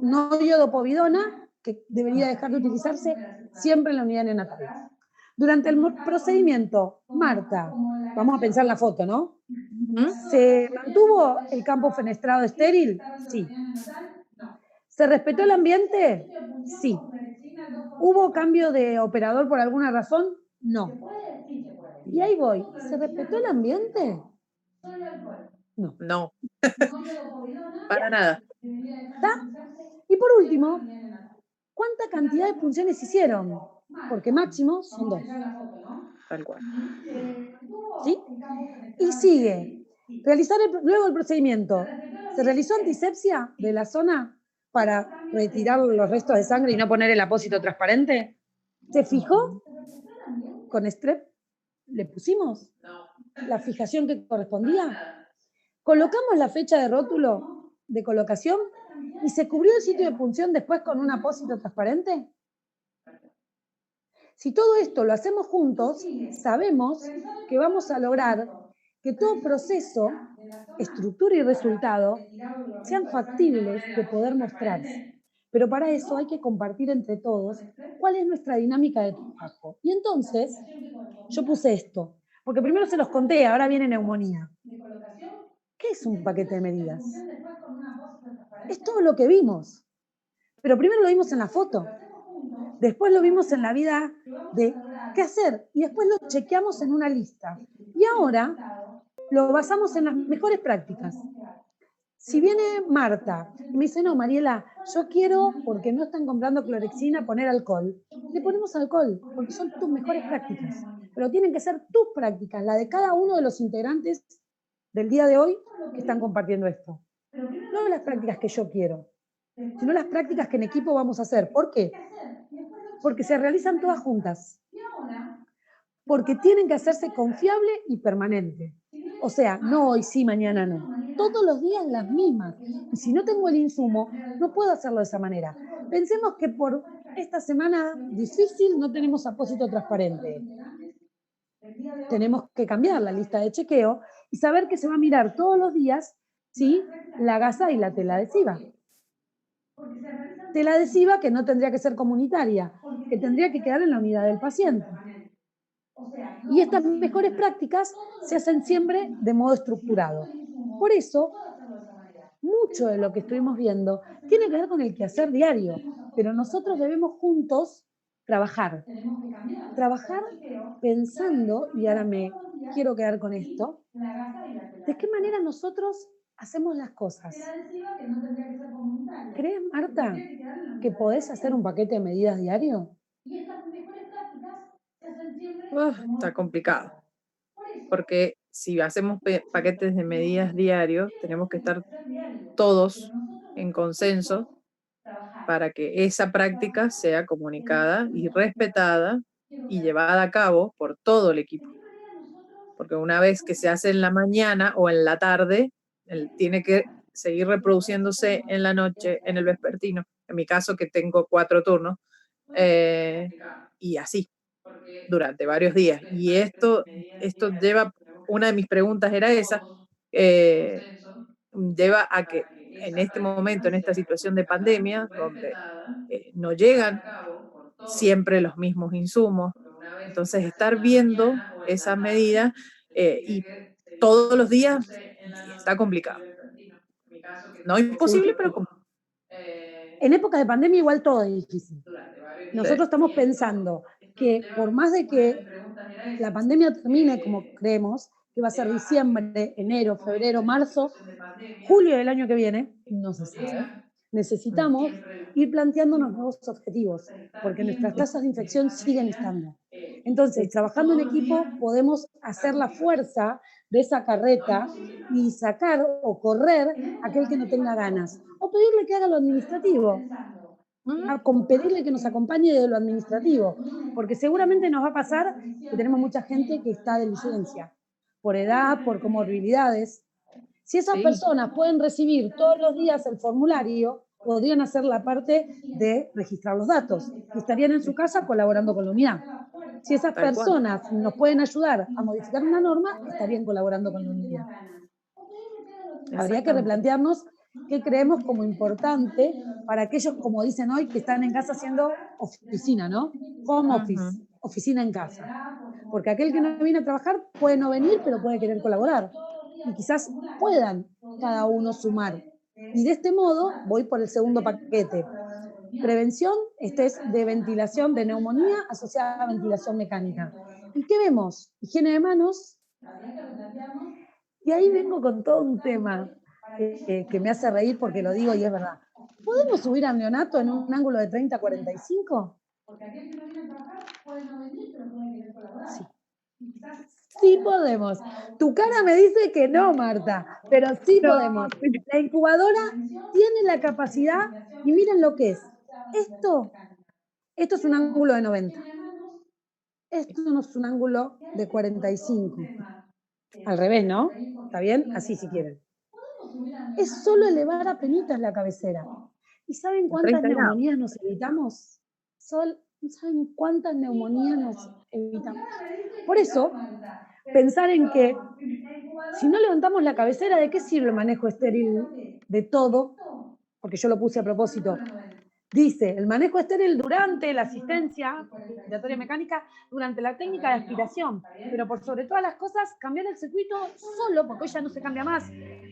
No iodopovidona, que debería dejar de utilizarse siempre en la unidad neonatal. Durante el procedimiento, Marta, vamos a pensar la foto, ¿no? ¿Se mantuvo el campo fenestrado estéril? Sí. ¿Se respetó el ambiente? Sí. ¿Hubo cambio de operador por alguna razón? No. Y ahí voy. ¿Se respetó el ambiente? No. No. Para nada. ¿Está? Y por último, ¿cuánta cantidad de punciones hicieron? Porque máximo son 2. Tal cual. ¿Sí? Y sigue. Realizar luego el procedimiento. ¿Se realizó antisepsia de la zona para retirar los restos de sangre y no poner el apósito transparente? ¿Se fijó? ¿Con strep le pusimos la fijación que correspondía? ¿Colocamos la fecha de rótulo de colocación y se cubrió el sitio de punción después con un apósito transparente? Si todo esto lo hacemos juntos, sabemos que vamos a lograr que todo proceso, estructura y resultado sean factibles de poder mostrarse. Pero para eso hay que compartir entre todos cuál es nuestra dinámica de trabajo. Y entonces, yo puse esto, porque primero se los conté, ahora viene neumonía. ¿Qué es un paquete de medidas? Es todo lo que vimos. Pero primero lo vimos en la foto. Después lo vimos en la vida de qué hacer. Y después lo chequeamos en una lista. Y ahora lo basamos en las mejores prácticas. Si viene Marta y me dice, no, Mariela, yo quiero, porque no están comprando clorexina, poner alcohol. Le ponemos alcohol, porque son tus mejores prácticas. Pero tienen que ser tus prácticas, la de cada uno de los integrantes del día de hoy que están compartiendo esto. No las prácticas que yo quiero, sino las prácticas que en equipo vamos a hacer. ¿Por qué? Porque se realizan todas juntas. Porque tienen que hacerse confiable y permanente. O sea, no hoy sí, mañana no. Todos los días las mismas. Y si no tengo el insumo, no puedo hacerlo de esa manera. Pensemos que por esta semana difícil no tenemos apósito transparente. Tenemos que cambiar la lista de chequeo y saber que se va a mirar todos los días, ¿sí?, la gasa y la tela adhesiva. Tela adhesiva que no tendría que ser comunitaria, que tendría que quedar en la unidad del paciente. Y estas mejores prácticas se hacen siempre de modo estructurado. Por eso, mucho de lo que estuvimos viendo tiene que ver con el quehacer diario, pero nosotros debemos juntos trabajar. Trabajar pensando, y ahora me quiero quedar con esto, ¿de qué manera nosotros hacemos las cosas? ¿Crees, Marta, que podés hacer un paquete de medidas diario? Está complicado. Porque si hacemos paquetes de medidas diarios, tenemos que estar todos en consenso para que esa práctica sea comunicada y respetada y llevada a cabo por todo el equipo. Porque una vez que se hace en la mañana o en la tarde, tiene que seguir reproduciéndose en la noche, en el vespertino. En mi caso, que tengo 4 turnos, y así, durante varios días. Y esto lleva una de mis preguntas era esa, lleva a que en este momento, en esta situación de pandemia, donde no llegan siempre los mismos insumos, entonces estar viendo esas medidas y todos los días está complicado. No imposible, pero complicado. En épocas de pandemia igual todo es difícil. Nosotros estamos pensando que por más de que la pandemia termine como creemos, que va a ser diciembre, enero, febrero, marzo, julio del año que viene, no se sabe, necesitamos ir planteándonos nuevos objetivos, porque nuestras tasas de infección siguen estando. Entonces, trabajando en equipo, podemos hacer la fuerza de esa carreta y sacar o correr a aquel que no tenga ganas, o pedirle que haga lo administrativo, con pedirle que nos acompañe de lo administrativo, porque seguramente nos va a pasar que tenemos mucha gente que está de licencia, por edad, por comorbilidades. Si esas personas pueden recibir todos los días el formulario, podrían hacer la parte de registrar los datos y estarían en su casa colaborando con la unidad. Si esas personas nos pueden ayudar a modificar una norma, estarían colaborando con la unidad. Habría que replantearnos qué creemos como importante para aquellos, como dicen hoy, que están en casa haciendo oficina, ¿no? Home office, oficina en casa. Porque aquel que no viene a trabajar puede no venir, pero puede querer colaborar. Y quizás puedan cada uno sumar. Y de este modo voy por el segundo paquete. Prevención, este es de ventilación, de neumonía asociada a ventilación mecánica. ¿Y qué vemos? Higiene de manos. Y ahí vengo con todo un tema que me hace reír porque lo digo y es verdad. ¿Podemos subir al neonato en un ángulo de 30 a 45? Porque aquel que no viene a trabajar puede no venir, pero puede querer colaborar. Sí. Sí podemos. Tu cara me dice que no, Marta, pero sí podemos. La incubadora tiene la capacidad, y miren lo que es. Esto es un ángulo de 90. Esto no es un ángulo de 45. Al revés, ¿no? ¿Está bien? Así si quieren. Es solo elevar a penitas la cabecera. ¿Y saben cuántas neumonías nos evitamos? ¿Saben cuántas neumonías nos evitamos? Por eso, pensar en que si no levantamos la cabecera, ¿de qué sirve el manejo estéril de todo? Porque yo lo puse a propósito. Dice, el manejo estéril durante la asistencia respiratoria mecánica, durante la técnica de aspiración, pero por sobre todas las cosas, cambiar el circuito solo, porque hoy ya no se cambia más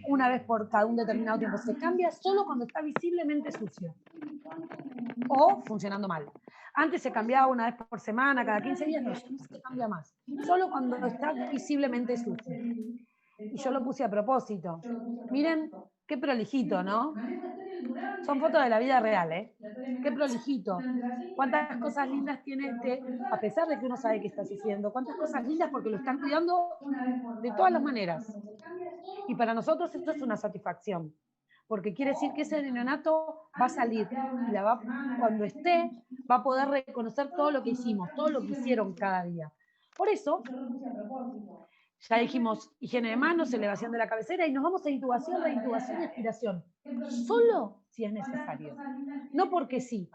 una vez por cada un determinado tiempo, se cambia solo cuando está visiblemente sucio o funcionando mal. Antes se cambiaba una vez por semana, cada 15 días, no, ya no se cambia más, solo cuando está visiblemente sucio. Y yo lo puse a propósito. Miren qué prolijito, ¿no? Son fotos de la vida real, ¿eh? Qué prolijito. Cuántas cosas lindas tiene a pesar de que uno sabe que está sufriendo, cuántas cosas lindas porque lo están cuidando de todas las maneras. Y para nosotros esto es una satisfacción, porque quiere decir que ese neonato va a salir y cuando esté va a poder reconocer todo lo que hicimos, todo lo que hicieron cada día. Por eso, ya dijimos higiene de manos, elevación de la cabecera y nos vamos a intubación, reintubación y aspiración. Solo si es necesario. No porque sí.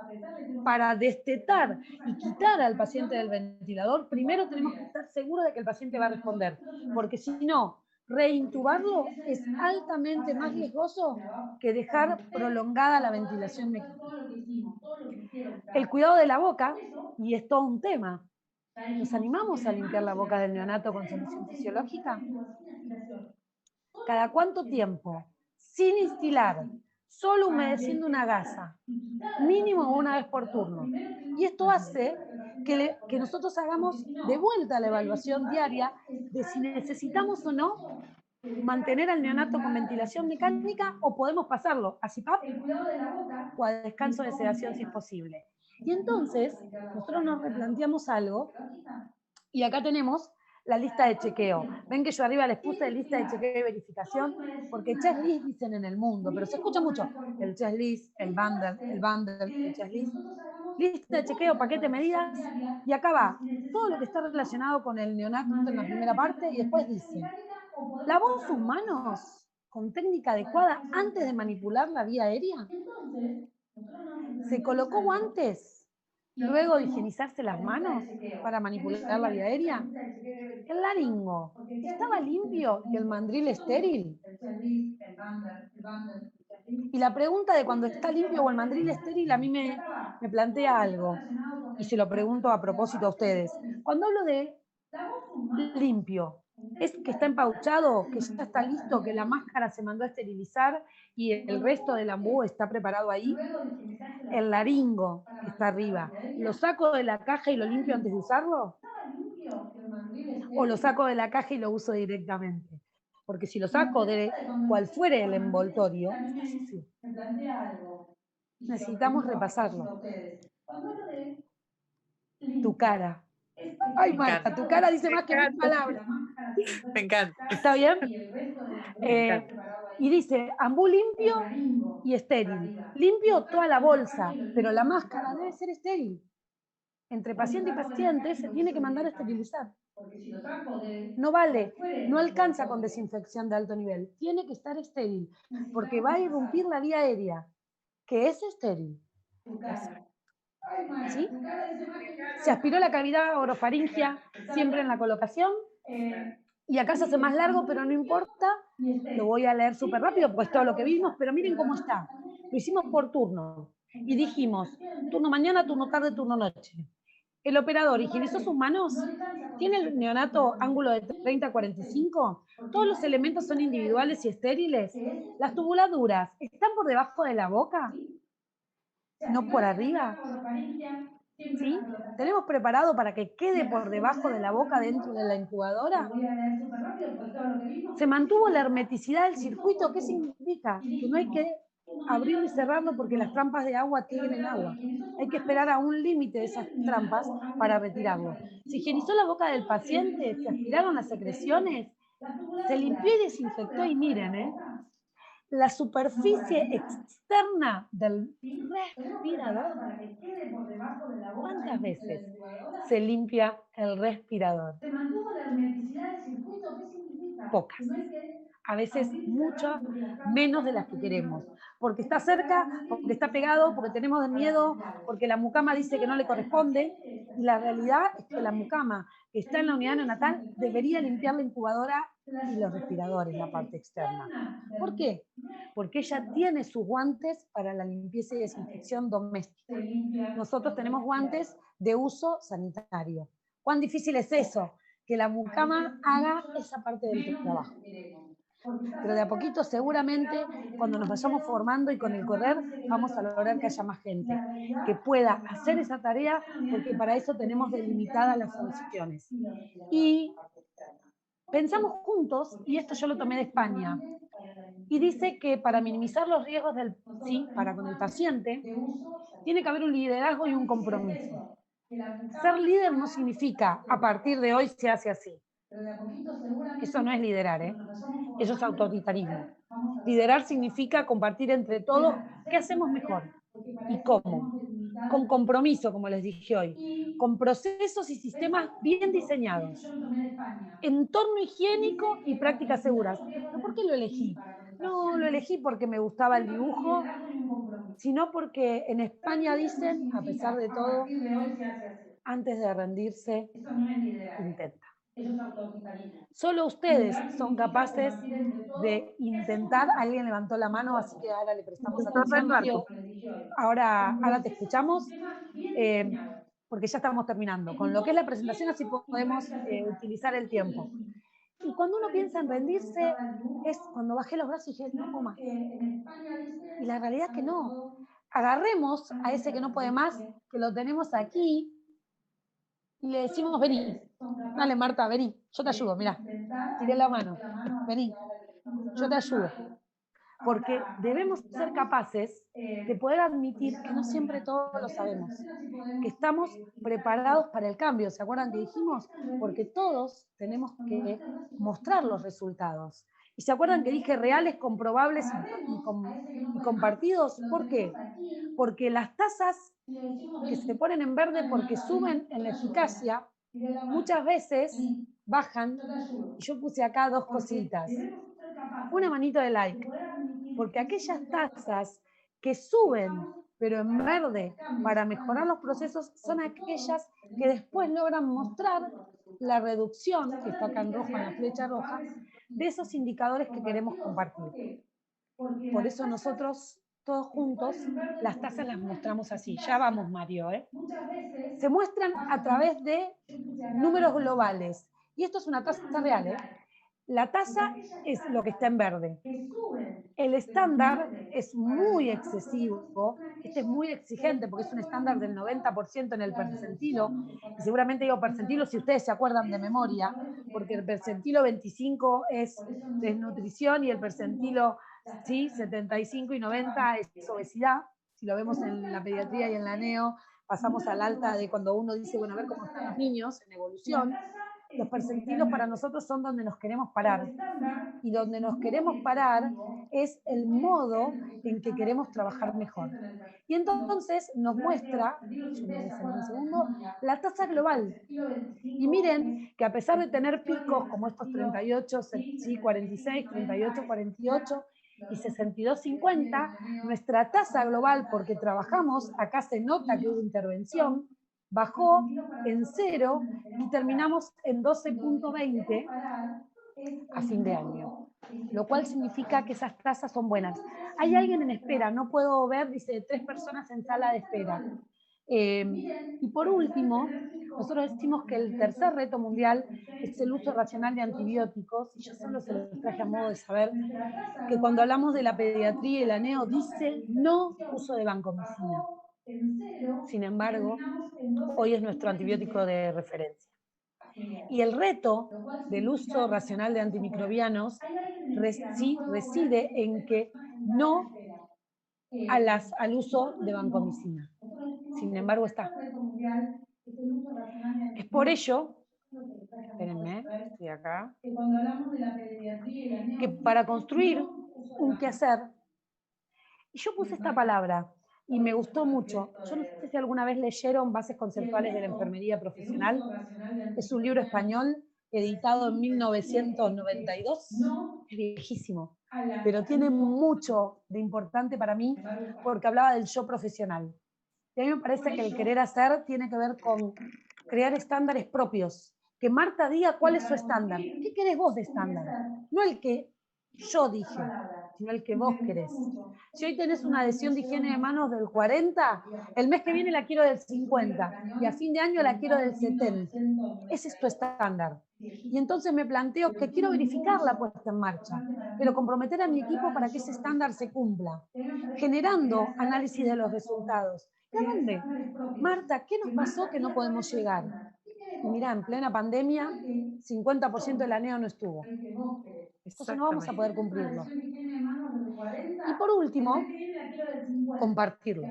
Para destetar y quitar al paciente del ventilador, primero tenemos que estar seguros de que el paciente va a responder. Porque si no, reintubarlo es altamente más riesgoso que dejar prolongada la ventilación mecánica. El cuidado de la boca, y es todo un tema. ¿Nos animamos a limpiar la boca del neonato con solución fisiológica? ¿Cada cuánto tiempo? Sin instilar, solo humedeciendo una gasa, mínimo una vez por turno. Y esto hace que nosotros hagamos de vuelta la evaluación diaria de si necesitamos o no mantener al neonato con ventilación mecánica o podemos pasarlo a CPAP o a descanso de sedación si es posible. Y entonces, nosotros nos replanteamos algo, y acá tenemos la lista de chequeo. Ven que yo arriba les puse lista de chequeo y verificación, porque checklist dicen en el mundo, pero se escucha mucho el checklist, el bundle, el checklist. Lista de chequeo, paquete de medidas, y acá va todo lo que está relacionado con el neonato en la primera parte, y después dice, ¿lavó sus manos con técnica adecuada antes de manipular la vía aérea? ¿Se colocó guantes luego de higienizarse las manos para manipular la vía aérea, el laringo estaba limpio y el mandril estéril. Y la pregunta de cuando está limpio o el mandril estéril a mí me plantea algo, y se lo pregunto a propósito a ustedes. Cuando hablo de limpio, ¿es que está empauchado, que ya está listo, que la máscara se mandó a esterilizar y el resto del ambú está preparado ahí? El laringo, que está arriba, ¿lo saco de la caja y lo limpio antes de usarlo? ¿O lo saco de la caja y lo uso directamente? Porque si lo saco de cual fuere el envoltorio, está sucio. Necesitamos repasarlo. Tu cara. Ay, Marta, tu cara dice más que mil palabras. Me encanta. ¿Está bien? Y dice, ambú limpio y estéril. Limpio toda la bolsa, pero la máscara debe ser estéril. Entre paciente y paciente se tiene que mandar a esterilizar. No vale, no alcanza con desinfección de alto nivel. Tiene que estar estéril, porque va a irrumpir la vía aérea, que es estéril. ¿Sí? Se aspiró la cavidad orofaringia siempre en la colocación, y acá se hace más largo, pero no importa, lo voy a leer súper rápido porque es todo lo que vimos, pero miren cómo está. Lo hicimos por turno y dijimos, turno mañana, turno tarde, turno noche. El operador higienizó sus manos, tiene el neonato ángulo de 30 a 45, todos los elementos son individuales y estériles, las tubuladuras están por debajo de la boca, no por arriba. ¿Sí? ¿Tenemos preparado para que quede por debajo de la boca dentro de la incubadora? Se mantuvo la hermeticidad del circuito. ¿Qué significa? Que no hay que abrirlo y cerrarlo porque las trampas de agua tienen agua. Hay que esperar a un límite de esas trampas para retirarlo. Se higienizó la boca del paciente, se aspiraron las secreciones, se limpió y desinfectó, y miren, la superficie externa del respirador. ¿Cuántas veces se limpia el respirador? Pocas. A veces mucho menos de las que queremos. Porque está cerca, porque está pegado, porque tenemos miedo, porque la mucama dice que no le corresponde. Y la realidad es que la mucama que está en la unidad neonatal debería limpiar la incubadora y los respiradores, la parte externa. ¿Por qué? Porque ella tiene sus guantes para la limpieza y desinfección doméstica. Nosotros tenemos guantes de uso sanitario. ¿Cuán difícil es eso? Que la mucama haga esa parte del trabajo. Pero de a poquito seguramente cuando nos vayamos formando y con el correr vamos a lograr que haya más gente que pueda hacer esa tarea, porque para eso tenemos delimitadas las funciones. Y pensamos juntos, y esto yo lo tomé de España, y dice que para minimizar los riesgos para con el paciente, tiene que haber un liderazgo y un compromiso. Ser líder no significa a partir de hoy se hace así. Eso no es liderar, eso es autoritarismo. Liderar significa compartir entre todos qué hacemos mejor y cómo. Con compromiso, como les dije hoy, con procesos y sistemas bien diseñados, entorno higiénico y prácticas seguras. ¿Pero por qué lo elegí? No lo elegí porque me gustaba el dibujo, sino porque en España dicen, a pesar de todo, antes de rendirse, intenta. Solo ustedes son capaces de intentar. Alguien levantó la mano, así que ahora le prestamos atención. Mario, ahora te escuchamos, porque ya estamos terminando. Con lo que es la presentación, así podemos utilizar el tiempo. Y cuando uno piensa en rendirse, es cuando bajé los brazos y dije, no puedo más. Y la realidad es que no. Agarremos a ese que no puede más, que lo tenemos aquí, y le decimos, vení. Dale, Marta, vení. Yo te ayudo, mirá. Tiré la mano. Vení. Yo te ayudo. Porque debemos ser capaces de poder admitir que no siempre todo lo sabemos, que estamos preparados para el cambio. ¿Se acuerdan que dijimos? Porque todos tenemos que mostrar los resultados. ¿Y se acuerdan que dije reales, comprobables y compartidos? ¿Por qué? Porque las tasas que se ponen en verde porque suben en la eficacia, muchas veces bajan. Y yo puse acá dos cositas. Una manito de like, porque aquellas tasas que suben pero en verde, para mejorar los procesos, son aquellas que después logran mostrar la reducción, que está acá en rojo en la flecha roja, de esos indicadores que queremos compartir. Por eso nosotros, todos juntos, las tazas las mostramos así. Ya vamos, Mario, ¿eh? Se muestran a través de números globales. Y esto es una tasa real, ¿eh? La tasa es lo que está en verde. El estándar es muy excesivo, este es muy exigente porque es un estándar del 90% en el percentilo, y seguramente digo percentilo si ustedes se acuerdan de memoria, porque el percentilo 25 es desnutrición y el percentilo 75 y 90 es obesidad. Si lo vemos en la pediatría y en la neo, pasamos al alta de cuando uno dice, bueno, a ver cómo están los niños en evolución. Los percentilos para nosotros son donde nos queremos parar. Y donde nos queremos parar es el modo en que queremos trabajar mejor. Y entonces nos muestra, yo me voy a salir un segundo, la tasa global. Y miren que a pesar de tener picos como estos 38, sí, 46, 38, 48 y 62, 50, nuestra tasa global, porque trabajamos, acá se nota que hubo intervención, bajó en 0 y terminamos en 12.20 a fin de año, lo cual significa que esas tasas son buenas. Hay alguien en espera, no puedo ver, dice 3 personas en sala de espera. Y por último, nosotros decimos que el tercer reto mundial es el uso racional de antibióticos, y yo solo se los traje a modo de saber que cuando hablamos de la pediatría y la neo dice no uso de vancomicina. Sin embargo, hoy es nuestro antibiótico de referencia. Y el reto del uso racional de antimicrobianos reside en que no al uso de vancomicina. Sin embargo, está. Es por ello, espérenme, estoy acá, que para construir un quehacer, y yo puse esta palabra, y me gustó mucho. Yo no sé si alguna vez leyeron Bases Conceptuales de la Enfermería Profesional. Es un libro español editado en 1992. Es viejísimo, pero tiene mucho de importante para mí porque hablaba del yo profesional. Y a mí me parece que el querer hacer tiene que ver con crear estándares propios. Que Marta diga cuál es su estándar. ¿Qué querés vos de estándar? No el que yo dije, sino el que vos querés. Si hoy tenés una adhesión de higiene de manos del 40, el mes que viene la quiero del 50 y a fin de año la quiero del 70. Ese es tu estándar. Y entonces me planteo que quiero verificar la puesta en marcha, pero comprometer a mi equipo para que ese estándar se cumpla, generando análisis de los resultados. ¿Y a dónde? Marta, ¿qué nos pasó que no podemos llegar? Y mirá, en plena pandemia, 50% de la neo no estuvo. Entonces no vamos a poder cumplirlo. Y por último, compartirlo.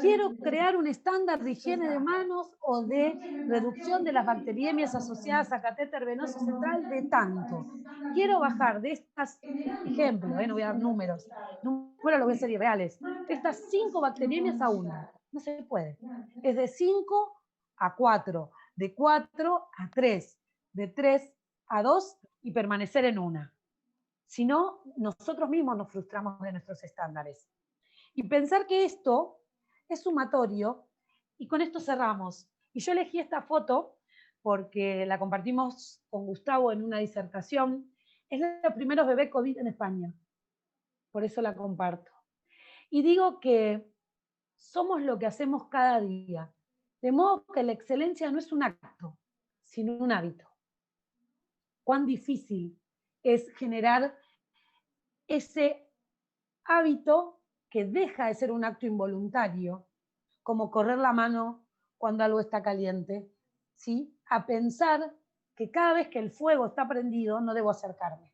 Quiero crear un estándar de higiene de manos o de reducción de las bacteriemias asociadas a catéter venoso central de tanto. Quiero bajar de estas, ejemplo, no voy a dar números lo voy a hacer irreales, de estas 5 bacteriemias a 1. No se puede. Es de 5 a 4, de 4 a 3, de 3 a 2 y permanecer en una. Si no, nosotros mismos nos frustramos de nuestros estándares. Y pensar que esto es sumatorio, y con esto cerramos. Y yo elegí esta foto porque la compartimos con Gustavo en una disertación. Es de los primeros bebés COVID en España. Por eso la comparto. Y digo que somos lo que hacemos cada día. De modo que la excelencia no es un acto, sino un hábito. Cuán difícil es generar ese hábito que deja de ser un acto involuntario, como correr la mano cuando algo está caliente, ¿sí? A pensar que cada vez que el fuego está prendido no debo acercarme.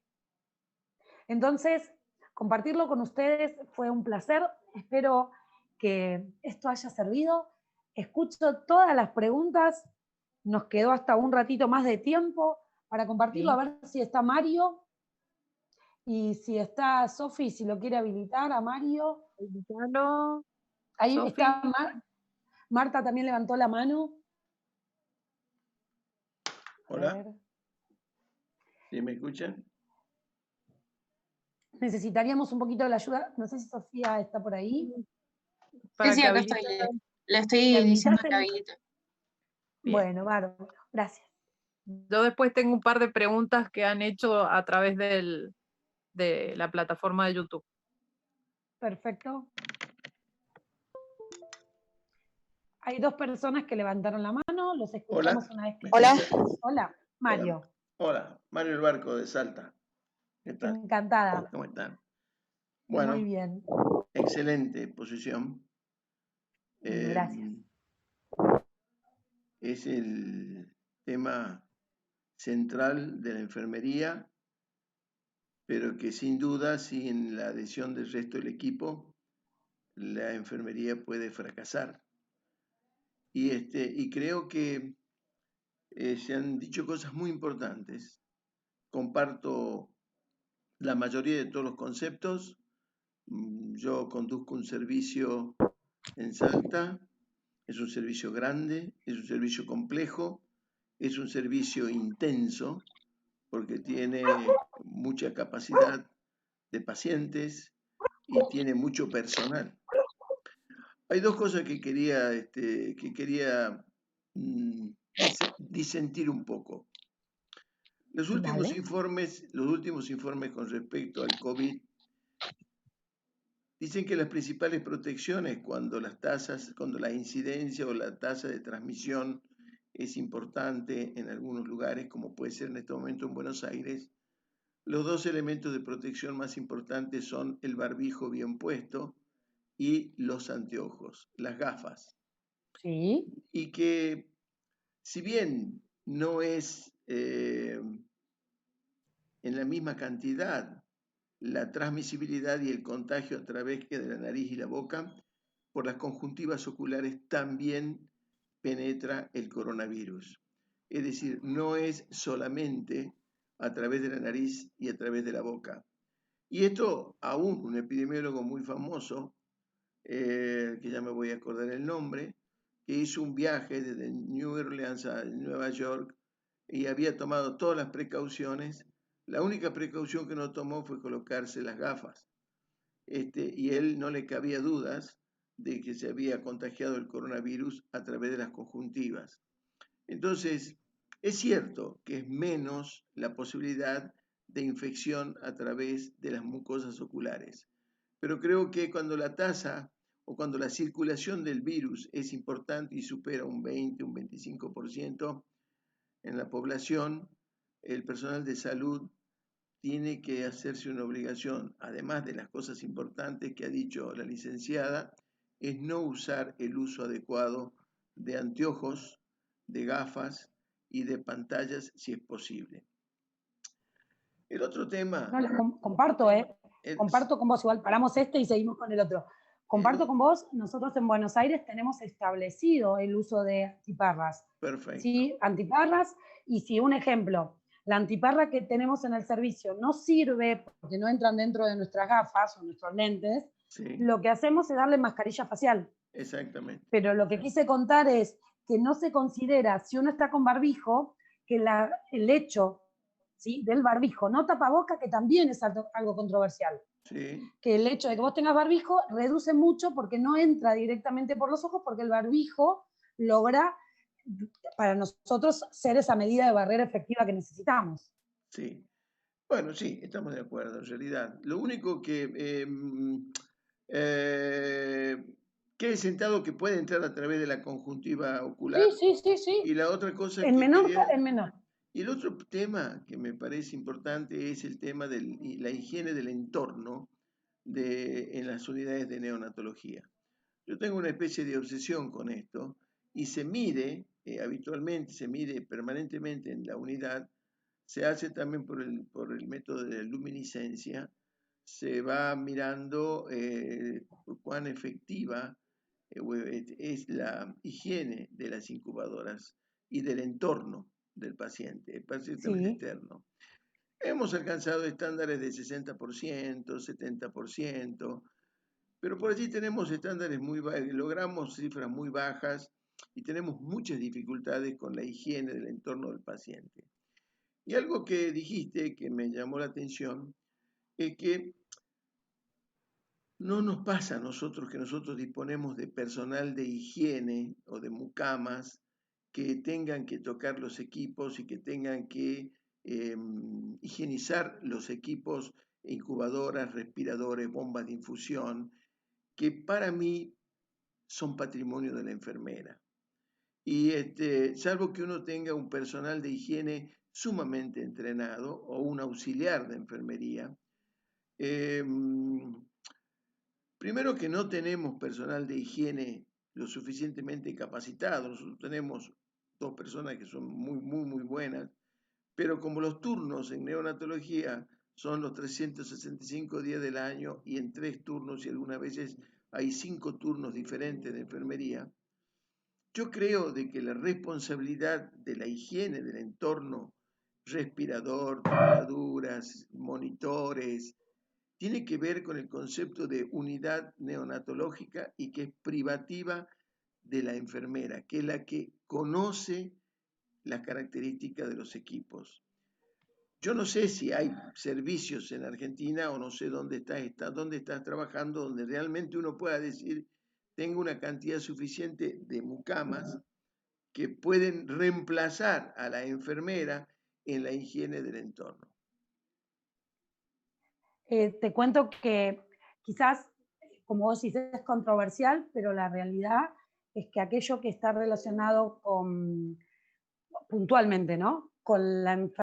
Entonces, compartirlo con ustedes fue un placer. Espero que esto haya servido. Escucho todas las preguntas. Nos quedó hasta un ratito más de tiempo para compartirlo. Sí. A ver si está Mario. Y si está Sofi, si lo quiere habilitar a Mario. Habilitarlo. Ahí Sophie. Está Marta también levantó la mano. Hola. ¿Sí me escuchan? Necesitaríamos un poquito de la ayuda. No sé si Sofía está por ahí. para Sí, que acá habilite. estoy. Le estoy diciendo que habilite. Bien. Bueno, bárbaro, gracias. Yo después tengo un par de preguntas que han hecho a través de la plataforma de YouTube. Perfecto. Hay 2 personas que levantaron la mano, los escuchamos una vez que... Hola. Hola, Mario. Hola, Mario El Barco de Salta. ¿Qué tal? Encantada. ¿Cómo están? Bueno, muy bien. Excelente posición. Gracias. Es el tema central de la enfermería, pero que sin duda, sin la adhesión del resto del equipo, la enfermería puede fracasar. Y creo que se han dicho cosas muy importantes. Comparto la mayoría de todos los conceptos. Yo conduzco un servicio en Salta. Es un servicio grande, es un servicio complejo, es un servicio intenso porque tiene mucha capacidad de pacientes y tiene mucho personal. Hay 2 cosas que quería disentir un poco. Los últimos informes con respecto al COVID dicen que las principales protecciones cuando la incidencia o la tasa de transmisión es importante en algunos lugares, como puede ser en este momento en Buenos Aires, los 2 elementos de protección más importantes son el barbijo bien puesto y los anteojos, las gafas. Sí. Y que si bien no es en la misma cantidad la transmisibilidad y el contagio a través de la nariz y la boca, por las conjuntivas oculares también penetra el coronavirus. Es decir, no es solamente a través de la nariz y a través de la boca. Y esto aún un epidemiólogo muy famoso, que ya me voy a acordar el nombre, que hizo un viaje desde New Orleans a Nueva York y había tomado todas las precauciones. La única precaución que no tomó fue colocarse las gafas. Y él no le cabía dudas de que se había contagiado el coronavirus a través de las conjuntivas. Entonces, es cierto que es menos la posibilidad de infección a través de las mucosas oculares, pero creo que cuando la tasa o cuando la circulación del virus es importante y supera un 20, un 25% en la población, el personal de salud tiene que hacerse una obligación, además de las cosas importantes que ha dicho la licenciada, es no usar el uso adecuado de anteojos, de gafas y de pantallas si es posible. El otro tema... No, comparto, comparto con vos, igual paramos y seguimos con el otro. Comparto con vos, nosotros en Buenos Aires tenemos establecido el uso de antiparras. Perfecto. ¿Sí? Antiparras, y si un ejemplo, la antiparra que tenemos en el servicio no sirve porque no entran dentro de nuestras gafas o nuestros lentes, sí, lo que hacemos es darle mascarilla facial. Exactamente. Pero lo que quise contar es que no se considera, si uno está con barbijo, que el hecho, ¿sí?, del barbijo, no tapaboca, que también es algo controversial. Sí. Que el hecho de que vos tengas barbijo reduce mucho porque no entra directamente por los ojos, porque el barbijo logra para nosotros ser esa medida de barrera efectiva que necesitamos. Sí. Bueno, sí, estamos de acuerdo, en realidad. Lo único que quede sentado que puede entrar a través de la conjuntiva ocular. Sí. Y la otra cosa en menor. Y el otro tema que me parece importante es el tema de la higiene del entorno en las unidades de neonatología. Yo tengo una especie de obsesión con esto y se mide habitualmente, se mide permanentemente en la unidad, se hace también por el método de la luminiscencia, se va mirando cuán efectiva es la higiene de las incubadoras y del entorno del paciente, perfectamente externo. Hemos alcanzado estándares de 60%, 70%, pero por allí tenemos estándares muy bajos, logramos cifras muy bajas y tenemos muchas dificultades con la higiene del entorno del paciente. Y algo que dijiste que me llamó la atención es que No nos pasa a nosotros que nosotros disponemos de personal de higiene o de mucamas que tengan que tocar los equipos y que tengan que higienizar los equipos, incubadoras, respiradores, bombas de infusión, que para mí son patrimonio de la enfermera. Y salvo que uno tenga un personal de higiene sumamente entrenado o un auxiliar de enfermería, primero que no tenemos personal de higiene lo suficientemente capacitado. Nosotros tenemos 2 personas que son muy buenas, pero como los turnos en neonatología son los 365 días del año y en 3 turnos y algunas veces hay 5 turnos diferentes de enfermería, yo creo de que la responsabilidad de la higiene del entorno, respirador, temperaduras, monitores, tiene que ver con el concepto de unidad neonatológica y que es privativa de la enfermera, que es la que conoce las características de los equipos. Yo no sé si hay servicios en Argentina o no sé dónde estás trabajando, donde realmente uno pueda decir, tengo una cantidad suficiente de mucamas que pueden reemplazar a la enfermera en la higiene del entorno. Te cuento que quizás, como vos dices, es controversial, pero la realidad es que aquello que está relacionado con, puntualmente, ¿no?, con la enfermedad